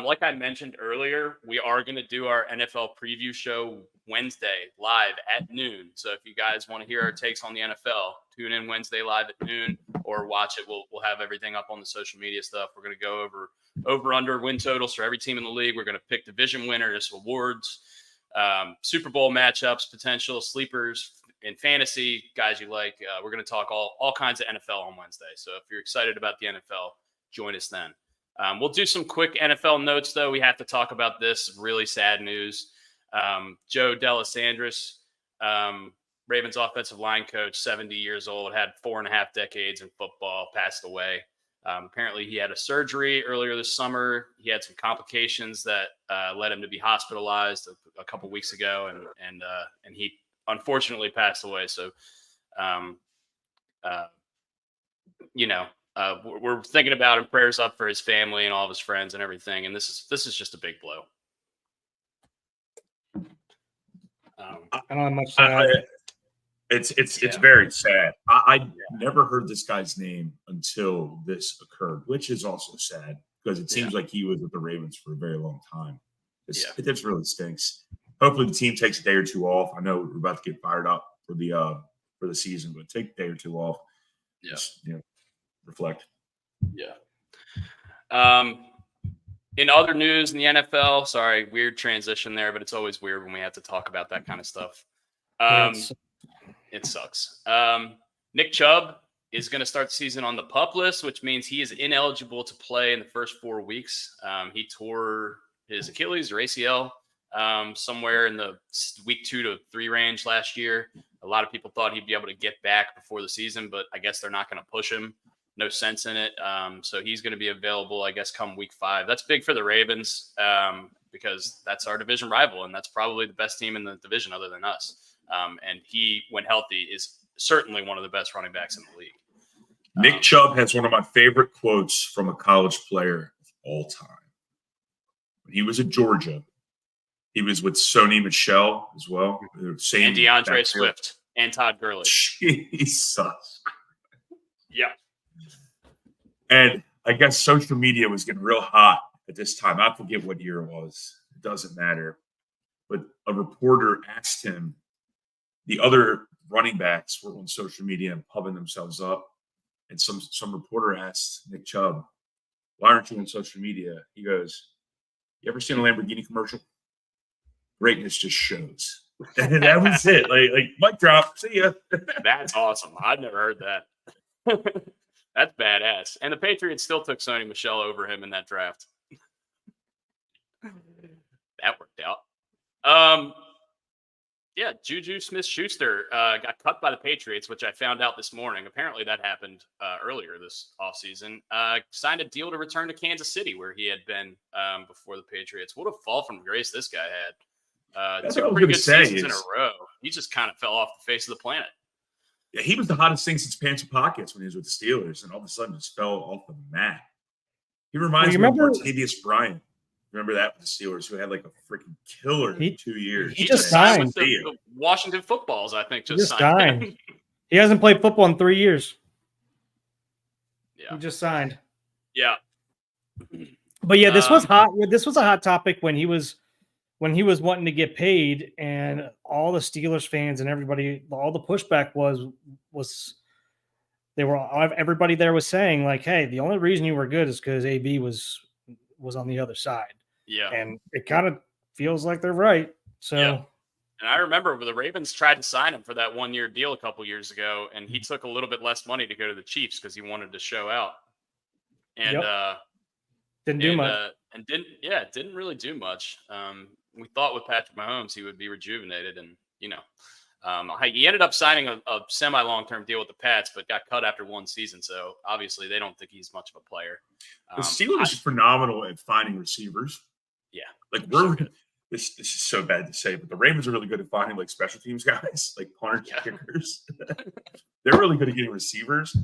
Like I mentioned earlier, we are going to do our NFL preview show Wednesday live at noon. So if you guys want to hear our takes on the NFL, tune in Wednesday live at noon or watch it. We'll have everything up on the social media stuff. We're going to go over under win totals for every team in the league. We're going to pick division winners, awards, Super Bowl matchups, potential sleepers in fantasy, guys you like. We're going to talk all kinds of NFL on Wednesday. So if you're excited about the NFL, join us then. We'll do some quick NFL notes, though. We have to talk about this really sad news. Joe Delisandris, Ravens offensive line coach, 70 years old, had 4.5 decades in football, passed away. Apparently he had a surgery earlier this summer. He had some complications that led him to be hospitalized a couple weeks ago, and he unfortunately passed away. So, we're thinking about him, prayers up for his family and all of his friends and everything. And this is just a big blow. I don't have much to add. It's very sad. I never heard this guy's name until this occurred, which is also sad because it seems like he was with the Ravens for a very long time. It just really stinks. Hopefully the team takes a day or two off. I know we're about to get fired up for the season, but take a day or two off. Yeah. Just, reflect. Yeah. In other news in the NFL, sorry, weird transition there, but it's always weird when we have to talk about that kind of stuff. It sucks. Nick Chubb is going to start the season on the PUP list, which means he is ineligible to play in the first 4 weeks. He tore his Achilles or ACL somewhere in the week 2 to 3 range last year. A lot of people thought he'd be able to get back before the season, but I guess they're not going to push him. No sense in it. So he's going to be available, I guess, come week 5. That's big for the Ravens because that's our division rival, and that's probably the best team in the division other than us. And he, when healthy, is certainly one of the best running backs in the league. Nick Chubb has one of my favorite quotes from a college player of all time. When he was at Georgia, he was with Sony Michel as well. And DeAndre Swift and Todd Gurley. Jesus. Yeah. And I guess social media was getting real hot at this time. I forget what year it was. It doesn't matter. But a reporter asked him, the other running backs were on social media and pubbing themselves up. And some reporter asked Nick Chubb, why aren't you on social media? He goes, you ever seen a Lamborghini commercial? Greatness just shows. And that was it. Like mic drop. See ya. That's awesome. I've never heard that. That's badass. And the Patriots still took Sony Michel over him in that draft. That worked out. Juju Smith-Schuster got cut by the Patriots, which I found out this morning. Apparently that happened earlier this offseason. Signed a deal to return to Kansas City, where he had been before the Patriots. What a fall from grace this guy had. That's 2 pretty good seasons in a row. He just kind of fell off the face of the planet. Yeah, he was the hottest thing since Pants and Pockets when he was with the Steelers, and all of a sudden just fell off the mat. He reminds me of Martavius Bryant. Remember that with the Steelers, who had like a freaking killer in 2 years. He just signed with the Washington Footballs, I think. Just signed. He hasn't played football in 3 years. Yeah, he just signed. Yeah, but yeah, this was hot. This was a hot topic when he was wanting to get paid, and all the Steelers fans and everybody, all the pushback was everybody there was saying like, hey, the only reason you were good is because AB was on the other side. Yeah. And it kind of feels like they're right. So, yeah. And I remember the Ravens tried to sign him for that 1-year deal a couple years ago, and he took a little bit less money to go to the Chiefs because he wanted to show out. And didn't do much. And didn't really do much. We thought with Patrick Mahomes he would be rejuvenated, and he ended up signing a semi long-term deal with the Pats, but got cut after 1 season. So obviously they don't think he's much of a player. The Steelers are phenomenal at finding receivers. Yeah, like this is so bad to say, but the Ravens are really good at finding like special teams guys, like punters, kickers. They're really good at getting receivers,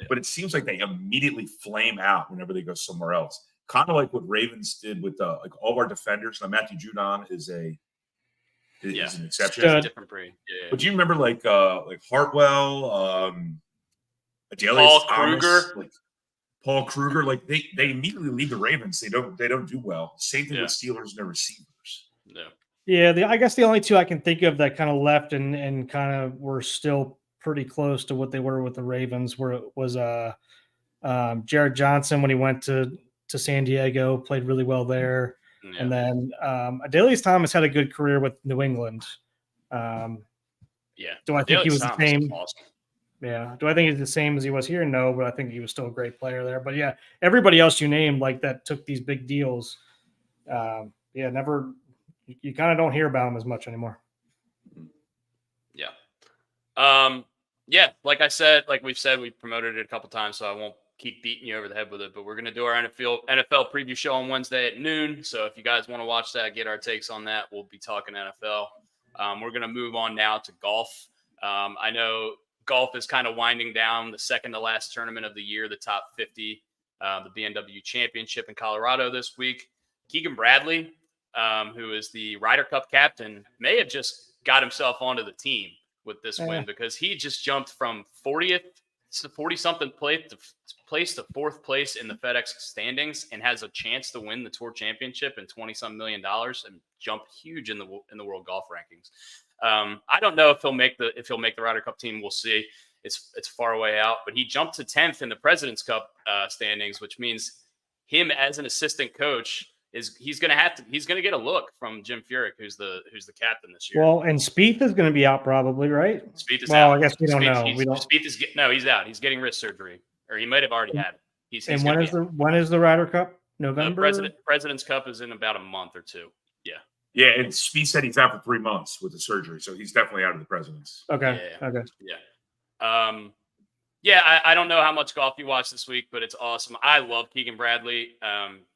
but it seems like they immediately flame out whenever they go somewhere else. Kind of like what Ravens did with like all of our defenders. Now Matthew Judon is an exception. It's a different breed. Yeah. But do you remember like Hartwell, Paul Kruger, like they immediately leave the Ravens. They don't do well. Same thing with Steelers and their receivers. Yeah, I guess the only 2 I can think of that kind of left and kind of were still pretty close to what they were with the Ravens was Jared Johnson when he went to San Diego, played really well there. Yeah. And then Adelius Thomas had a good career with New England. Do I think he was the same? Awesome. Yeah. Do I think he's the same as he was here? No, but I think he was still a great player there. But yeah, everybody else you named like that took these big deals. You kind of don't hear about him as much anymore. Yeah. Like I said, like we've said, we've promoted it a couple times, so I won't keep beating you over the head with it, but we're going to do our NFL preview show on Wednesday at noon. So if you guys want to watch that, get our takes on that. We'll be talking NFL. We're going to move on now to golf. I know golf is kind of winding down, the second to last tournament of the year, the top 50, the BMW Championship in Colorado this week. Keegan Bradley, who is the Ryder Cup captain, may have just got himself onto the team with this win because he just jumped from 40-something place to 4th place in the FedEx standings and has a chance to win the Tour Championship and $20-some million and jump huge in the world golf rankings. I don't know if he'll make the Ryder Cup team. We'll see. It's far away out, but he jumped to 10th in the President's Cup standings, which means him as an assistant coach he's going to get a look from Jim Furyk, who's the captain this year. Well, and Spieth is going to be out probably, right? Spieth is out. I guess we don't know. He's out. He's getting wrist surgery, or he might have already had it. When is the Ryder Cup? November. The President's Cup is in about a month or 2. Yeah. Yeah, and Spieth said he's out for 3 months with the surgery, so he's definitely out of the President's. Okay. Yeah. Okay. Yeah. I don't know how much golf you watched this week, but it's awesome. I love Keegan Bradley.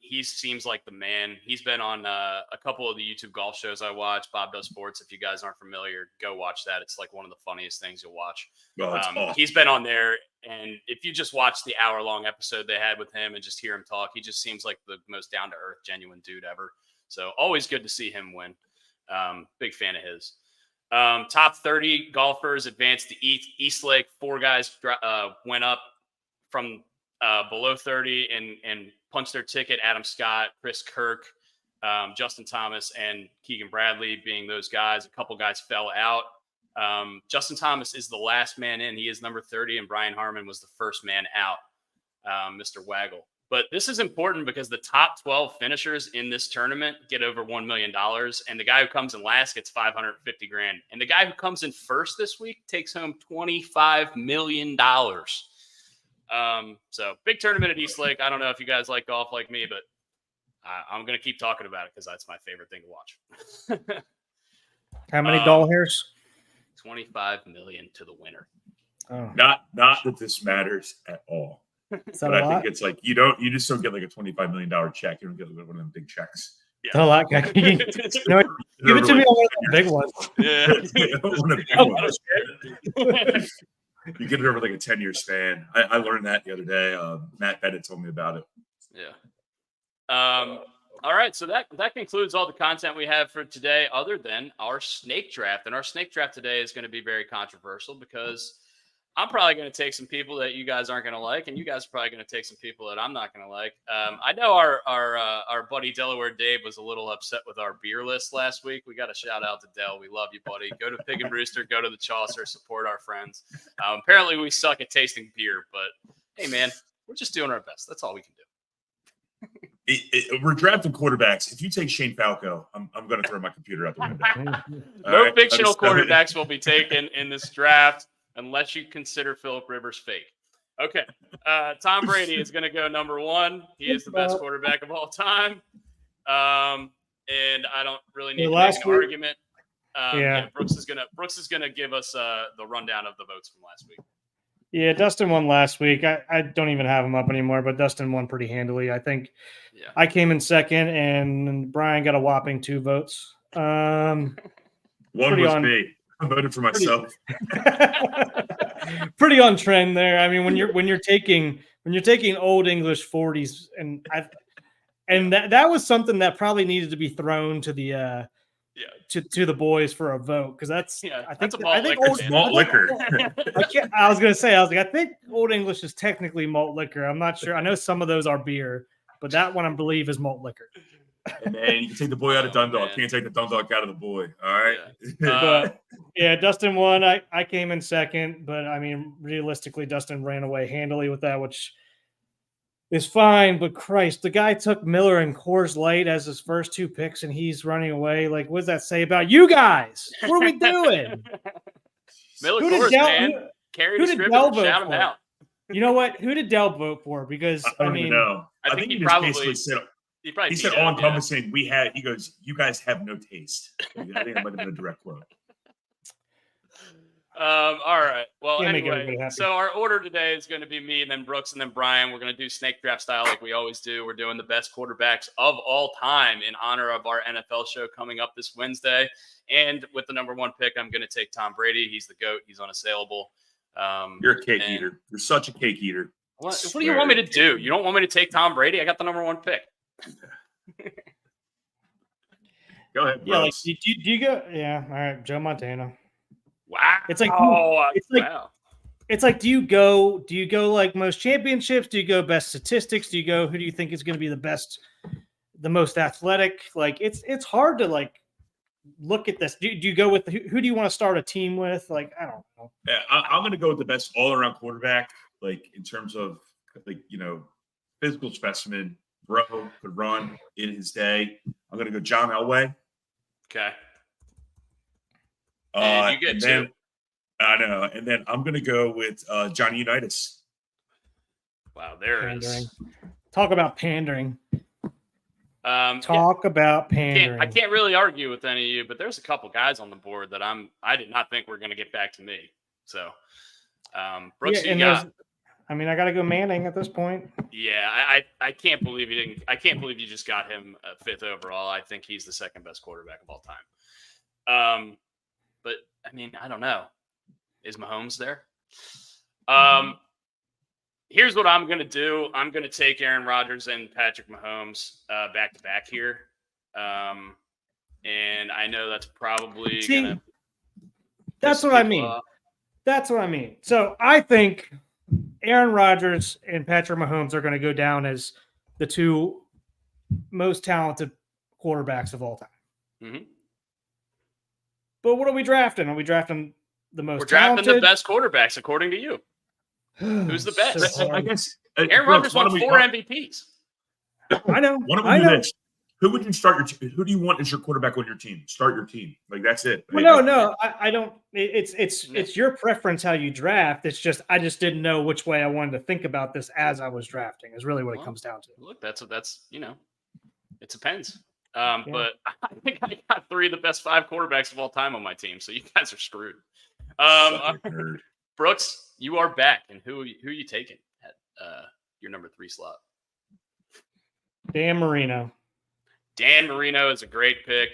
He seems like the man. He's been on a couple of the YouTube golf shows I watch. Bob Does Sports. If you guys aren't familiar, go watch that. It's like one of the funniest things you'll watch. Awesome. He's been on there, and if you just watch the hour-long episode they had with him and just hear him talk, he just seems like the most down-to-earth, genuine dude ever. So always good to see him win. Big fan of his. Top 30 golfers advanced to East Lake. 4 guys went up from below 30 and punched their ticket. Adam Scott, Chris Kirk, Justin Thomas, and Keegan Bradley being those guys. A couple guys fell out. Justin Thomas is the last man in. He is number 30, and Brian Harmon was the first man out, Mr. Waggle. But this is important because the top 12 finishers in this tournament get over $1 million, and the guy who comes in last gets $550,000. And the guy who comes in first this week takes home $25 million. So big tournament at East Lake. I don't know if you guys like golf like me, but I'm going to keep talking about it because that's my favorite thing to watch. How many doll hairs? 25 million to the winner. Oh. Not that this matters at all. But I think it's like you just don't get like a $25 million check. You don't get one of them big checks. Yeah. That's a lot, guy. Give it to me on one of the big ones. Yeah. You get it over like a 10-year span. I learned that the other day. Matt Bennett told me about it. Yeah. All right, so that concludes all the content we have for today, other than our snake draft. And our snake draft today is going to be very controversial because I'm probably going to take some people that you guys aren't going to like, and you guys are probably going to take some people that I'm not going to like. I know our buddy Delaware Dave was a little upset with our beer list last week. We got a shout out to Del. We love you, buddy. Go to Pig and Brewster. Go to the Chaucer. Support our friends. Apparently, we suck at tasting beer, but hey, man, we're just doing our best. That's all we can do. We're drafting quarterbacks. If you take Shane Falco, I'm going to throw my computer out the window. No fictional quarterbacks will be taken in this draft unless you consider Phillip Rivers fake. Okay. Tom Brady is going to go number 1. He is the best quarterback of all time. And I don't really need to make an argument. Brooks is gonna give us the rundown of the votes from last week. Yeah, Dustin won last week. I don't even have him up anymore, but Dustin won pretty handily. I think I came in second, and Brian got a whopping 2 votes. One was me. I voted for myself. Pretty on trend there. I mean, when you're taking Old English 40s, and that was something that probably needed to be thrown to the to the boys for a vote, because that's I think malt liquor. I was gonna say, I think Old English is technically malt liquor. I'm not sure. I know some of those are beer, but that one I believe is malt liquor. And man, you can take the boy out of Dundalk. Can't take the Dundalk out of the boy. All right. But Dustin won. I came in second, but I mean, realistically, Dustin ran away handily with that, which is fine. But Christ, the guy took Miller and Coors Light as his first 2 picks, and he's running away. Like, what does that say about you guys? What are we doing? Miller Coors, man. Carry the script and shout him out. You know what? Who did Dell vote for? Because I don't even know. I think he just basically said. He said all encompassing. He goes, you guys have no taste. I think that might have been a direct quote. All right. Well, anyway, so our order today is going to be me, and then Brooks, and then Brian. We're going to do snake draft style like we always do. We're doing the best quarterbacks of all time in honor of our NFL show coming up this Wednesday. And with the number 1 pick, I'm going to take Tom Brady. He's the GOAT. He's unassailable. You're a cake eater. You're such a cake eater. What do you want me to do? You don't want me to take Tom Brady? I got the number 1 pick. Go ahead. Yeah, like, do you go? Yeah, all right, Joe Montana. Wow. It's like do you go like most championships? Do you go best statistics? Do you go who do you think is going to be the best, the most athletic? Like it's hard to like look at this. Do you go with who do you want to start a team with? Like, I don't know. Yeah, I'm going to go with the best all-around quarterback, like in terms of like, physical specimen. Bro could run in his day. I'm going to go John Elway. Okay. And you get 2. I know. And then I'm going to go with Johnny Unitas. Wow, there it is. Talk about pandering. About pandering. I can't really argue with any of you, but there's a couple guys on the board that I did not think were going to get back to me. So, Brooks, I got to go Manning at this point. Yeah, I can't believe you didn't. I can't believe you just got him 5th overall. I think he's the 2nd best quarterback of all time. But I don't know. Is Mahomes there? Here's what I'm going to do. I'm going to take Aaron Rodgers and Patrick Mahomes back to back here. And I know that's probably going to. That's what I mean. That's what I mean. So I think Aaron Rodgers and Patrick Mahomes are going to go down as the 2 most talented quarterbacks of all time. Mm-hmm. But what are we drafting? Are we drafting the most We're drafting talented? The best quarterbacks, according to you. Who's the best? I guess Aaron Rodgers won 4 MVPs. I know. Why don't we do this? Who would you start who do you want as your quarterback on your team? Start your team. Like, that's it. Well, I don't. It's your preference how you draft. It's just I just didn't know which way I wanted to think about this as I was drafting. Is really what it comes down to. Look, that's it depends. But I think I got 3 of the best 5 quarterbacks of all time on my team, so you guys are screwed. Brooks, you are back, and who are you taking at your number 3 slot? Dan Marino. Dan Marino is a great pick.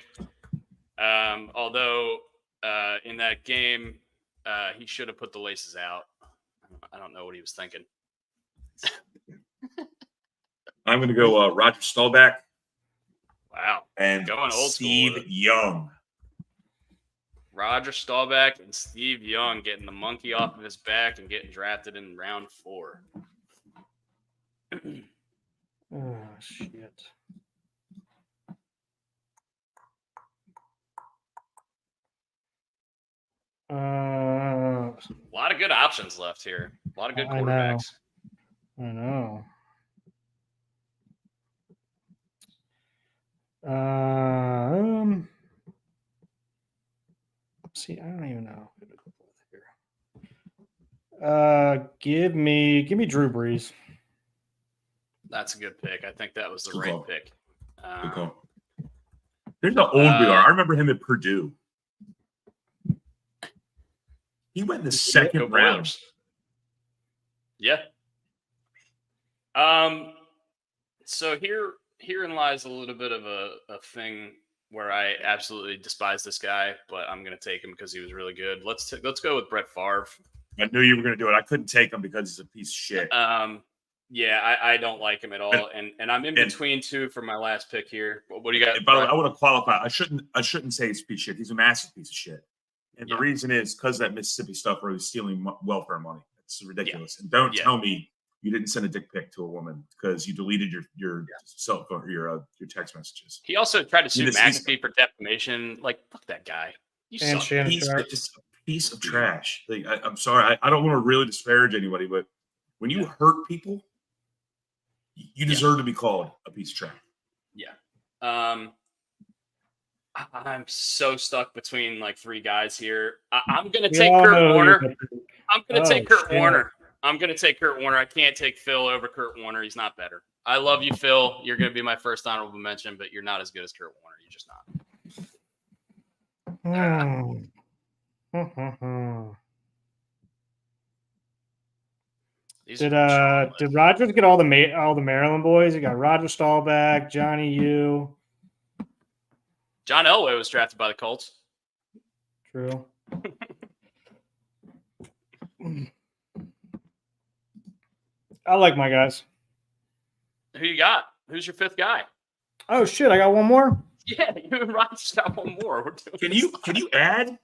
Although in that game, he should have put the laces out. I don't know what he was thinking. I'm going to go Roger Staubach. Wow. And Going old Steve school. Young. Roger Staubach and Steve Young getting the monkey off of his back and getting drafted in round 4. Oh, shit. A lot of good options left here. A lot of good I know. quarterbacks. I know. See, I don't even know who to go with here. Give me Drew Brees. That's a good pick. I think that was the Good right call. pick. Good call. There's an old guy. I remember him at Purdue. He went in the second round. Yeah. So herein lies a little bit of a thing where I absolutely despise this guy, but I'm going to take him because he was really good. Let's go with Brett Favre. I knew you were going to do it. I couldn't take him because he's a piece of shit. Yeah, I don't like him at all, and I'm in between two for my last pick here. What do you got? By the way, I want to qualify. I shouldn't say he's a piece of shit. He's a massive piece of shit. And the reason is because that Mississippi stuff where he's stealing welfare money. It's ridiculous. And don't tell me you didn't send a dick pic to a woman because you deleted your cell phone, your text messages. He also tried to sue McAfee for defamation. Like, fuck that guy. He's just a piece of trash. Like, I'm sorry. I don't want to really disparage anybody, but when you hurt people, you deserve to be called a piece of trash. Yeah. I'm so stuck between like 3 guys here. I'm going to take Kurt Warner. I'm going to take Kurt Warner. I'm going to take Kurt Warner. I can't take Phil over Kurt Warner. He's not better. I love you, Phil. You're going to be my first honorable mention, but you're not as good as Kurt Warner. You're just not. Did Rogers get all the Maryland boys? You got Roger Staubach, Johnny U. John Elway was drafted by the Colts. True. I like my guys. Who you got? Who's your 5th guy? Oh shit! I got one more. Yeah, you and Rogers got one more. Can you add?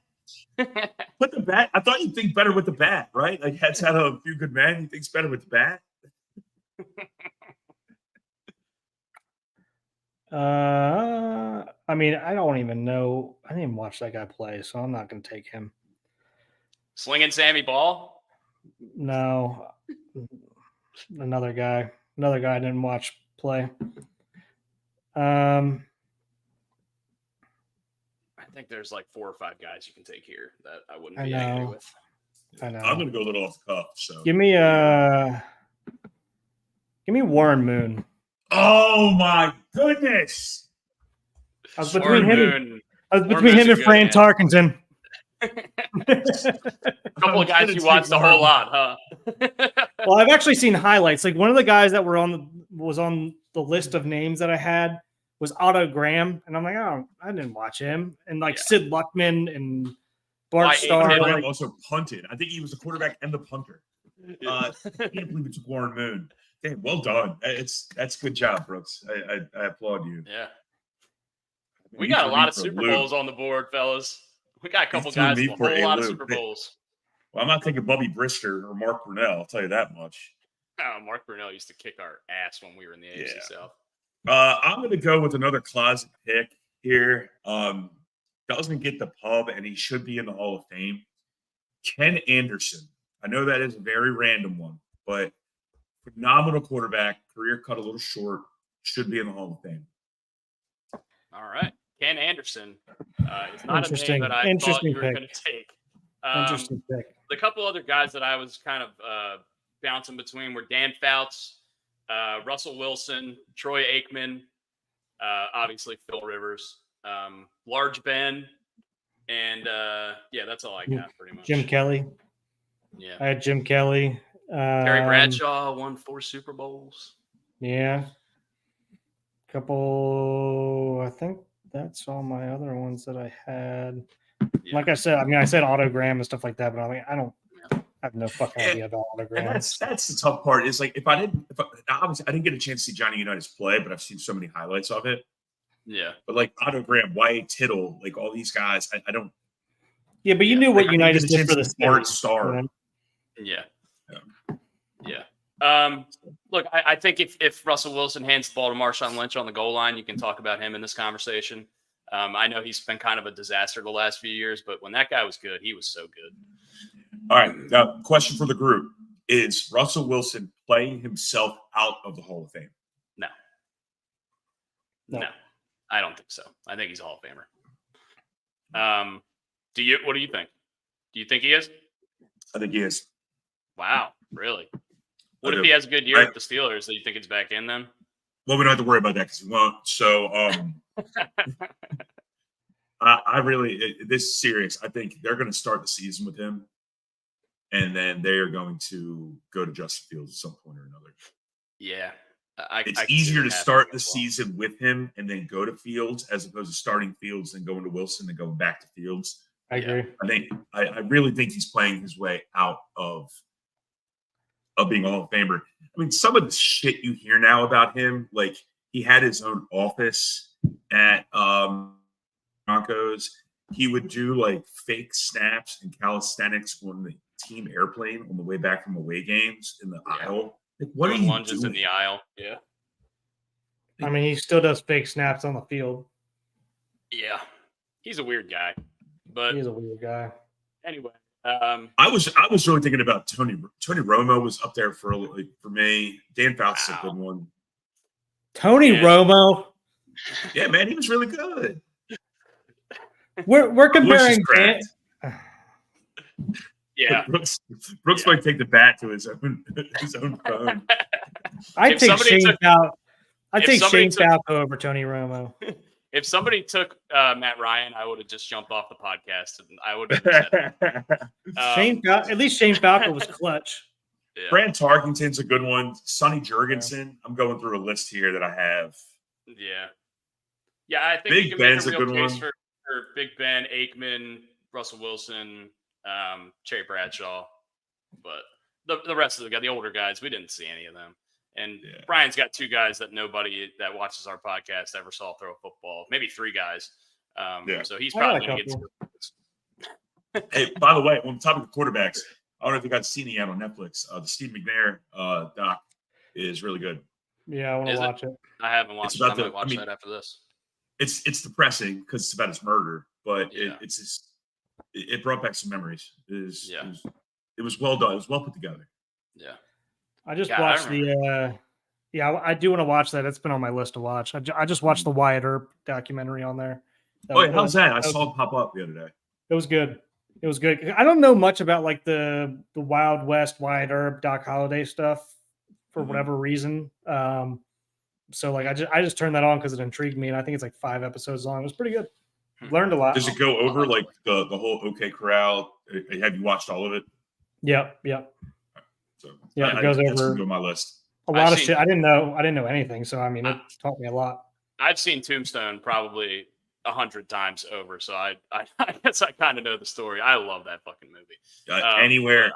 Put the bat. I thought you'd think better with the bat, right? Like that's had a few good men. He thinks better with the bat. I mean, I don't even know. I didn't even watch that guy play, so I'm not going to take him. Slinging Sammy Ball? No. Another guy I didn't watch play. I think there's like 4 or 5 guys you can take here that I wouldn't be angry with. I know. I'm going to go a little off the cuff. So give me Warren Moon. Oh my goodness! I was between him and Fran Tarkenton. A couple of guys you watched a whole lot, huh? Well, I've actually seen highlights. Like one of the guys that was on the list of names that I had was Otto Graham, and I'm like, oh, I didn't watch him. And like Sid Luckman and Bart Starr. Graham also punted. I think he was the quarterback and the punter. I can't believe it took Warren Moon. Damn, well done. That's good job, Brooks. I applaud you. Yeah. We got a lot of Super Bowls on the board, fellas. We got a couple guys with a whole lot of Super Bowls. Well, I'm not taking Bubby Brister or Mark Brunell. I'll tell you that much. Oh, Mark Brunell used to kick our ass when we were in the AFC South. I'm going to go with another closet pick here. Doesn't get the pub, and he should be in the Hall of Fame. Ken Anderson. I know that is a very random one, but phenomenal quarterback. Career cut a little short. Should be in the Hall of Fame. All right. Ken Anderson is not a name that I thought you were going to take. Interesting pick. The couple other guys that I was kind of bouncing between were Dan Fouts, Russell Wilson, Troy Aikman, obviously Phil Rivers, Large Ben, and that's all I got pretty much. Jim Kelly. Yeah. I had Jim Kelly. Terry Bradshaw won 4 Super Bowls. Yeah. Couple, I think that's all my other ones that I had. Yeah. Like I said, I said Otto Graham and stuff like that, but I have no fucking idea about Otto Graham. And that's the tough part. Is like obviously I didn't get a chance to see Johnny Unitas play, but I've seen so many highlights of it. Yeah. But like Otto Graham, Wyatt Tittle, like all these guys, I don't. Yeah, but you knew what United did for the smart city, star. you know? Yeah. Look, I think if Russell Wilson hands the ball to Marshawn Lynch on the goal line, you can talk about him in this conversation. I know he's been kind of a disaster the last few years, but when that guy was good, he was so good. All right. Now, question for the group. Is Russell Wilson playing himself out of the Hall of Fame? No, I don't think so. I think he's a Hall of Famer. What do you think? Do you think he is? I think he is. Wow, really? What if he has a good year at the Steelers? Do you think it's back in then? Well, we don't have to worry about that because he won't. So, I really, this is serious. I think they're going to start the season with him, and then they are going to go to Justin Fields at some point or another. Yeah. It's easier to start the season with him and then go to Fields as opposed to starting Fields and going to Wilson and going back to Fields. I agree. I really think he's playing his way out of being a Hall of Famer. I mean, some of the shit you hear now about him, like he had his own office at Broncos. He would do like fake snaps and calisthenics on the team airplane on the way back from away games in the aisle. Like, what are you lunges doing? In the aisle? Yeah. I mean, he still does fake snaps on the field. Yeah, he's a weird guy, but He's a weird guy. Anyway, I was really thinking about Tony Romo was up there for me. Dan Fouts is a good one. Tony Romo. Yeah, man, he was really good. We're comparing. Yeah, Brooks might take the bat to his own phone. I'd take Shane Falco over Tony Romo. If somebody took Matt Ryan, I would have just jumped off the podcast and I would have at least Shane Falco was clutch. Yeah. Brant Tarkenton's a good one. Sonny Jurgensen. I'm going through a list here that I have. Yeah, I think Big you can Ben's make a a real good case one. for Big Ben, Aikman, Russell Wilson, Cherry Bradshaw, but the rest of the guys, the older guys, we didn't see any of them. And Brian's got two guys that nobody that watches our podcast ever saw throw a football. Maybe three guys. So he's probably going to get. Hey, by the way, on top of the quarterbacks, I don't know if you guys seen it yet on Netflix. The Steve McVeigh doc is really good. Yeah, I want to watch it. I haven't watched it. I might watch that after this. It's depressing because it's about his murder, but it brought back some memories. It was well done. It was well put together. Yeah. I just watched I do want to watch that. It's been on my list to watch. I just watched the Wyatt Earp documentary on there. How's that? I saw it pop up the other day. It was good. It was good. I don't know much about like the Wild West Wyatt Earp, Doc Holliday stuff for whatever reason. So like I just turned that on because it intrigued me, and I think it's like 5 episodes long. It was pretty good. Learned a lot. Does it go over like the whole OK Corral? Have you watched all of it? Yep. So it goes over on my list. A lot of shit. I didn't know anything. So I mean, it taught me a lot. I've seen Tombstone probably 100 times over, so I guess I kind of know the story. I love that fucking movie. Anywhere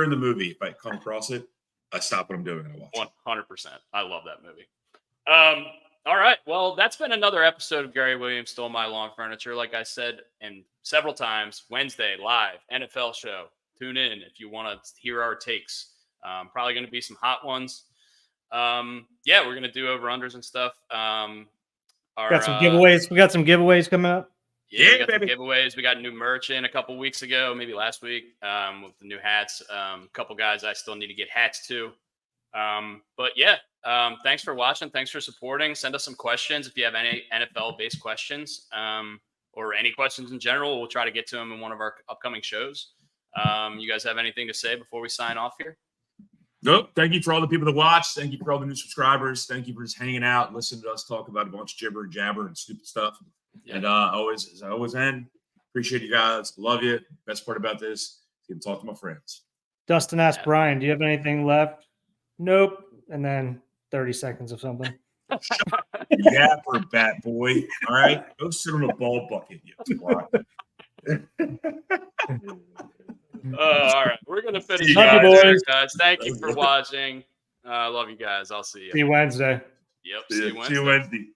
in the movie, if I come across it, I stop what I'm doing and I watch 100%. I love that movie. All right. Well, that's been another episode of Gary Williams Stole My Lawn Furniture. Like I said, and several times, Wednesday, live, NFL show. Tune in if you want to hear our takes. Probably going to be some hot ones. We're going to do over-unders and stuff. Got some giveaways. We got some giveaways coming up. Yeah, we got some giveaways. We got new merch in a couple weeks ago, maybe last week, with the new hats. A couple guys I still need to get hats to. Thanks for watching. Thanks for supporting. Send us some questions if you have any NFL-based questions or any questions in general. We'll try to get to them in one of our upcoming shows. You guys have anything to say before we sign off here? Nope. Thank you for all the people that watch. Thank you for all the new subscribers. Thank you for just hanging out, listening to us talk about a bunch of jibber-jabber and stupid stuff. Yeah. And as I always end, appreciate you guys. Love you. Best part about this, you can talk to my friends. Dustin asked Brian, do you have anything left? Nope. And then 30 seconds of something. Yapper, bat boy. All right. Go sit on a ball bucket, you twat. All right. We're going to finish up there, guys. Thank you for watching. I love you guys. I'll see you. See you Wednesday. Yep. See you Wednesday.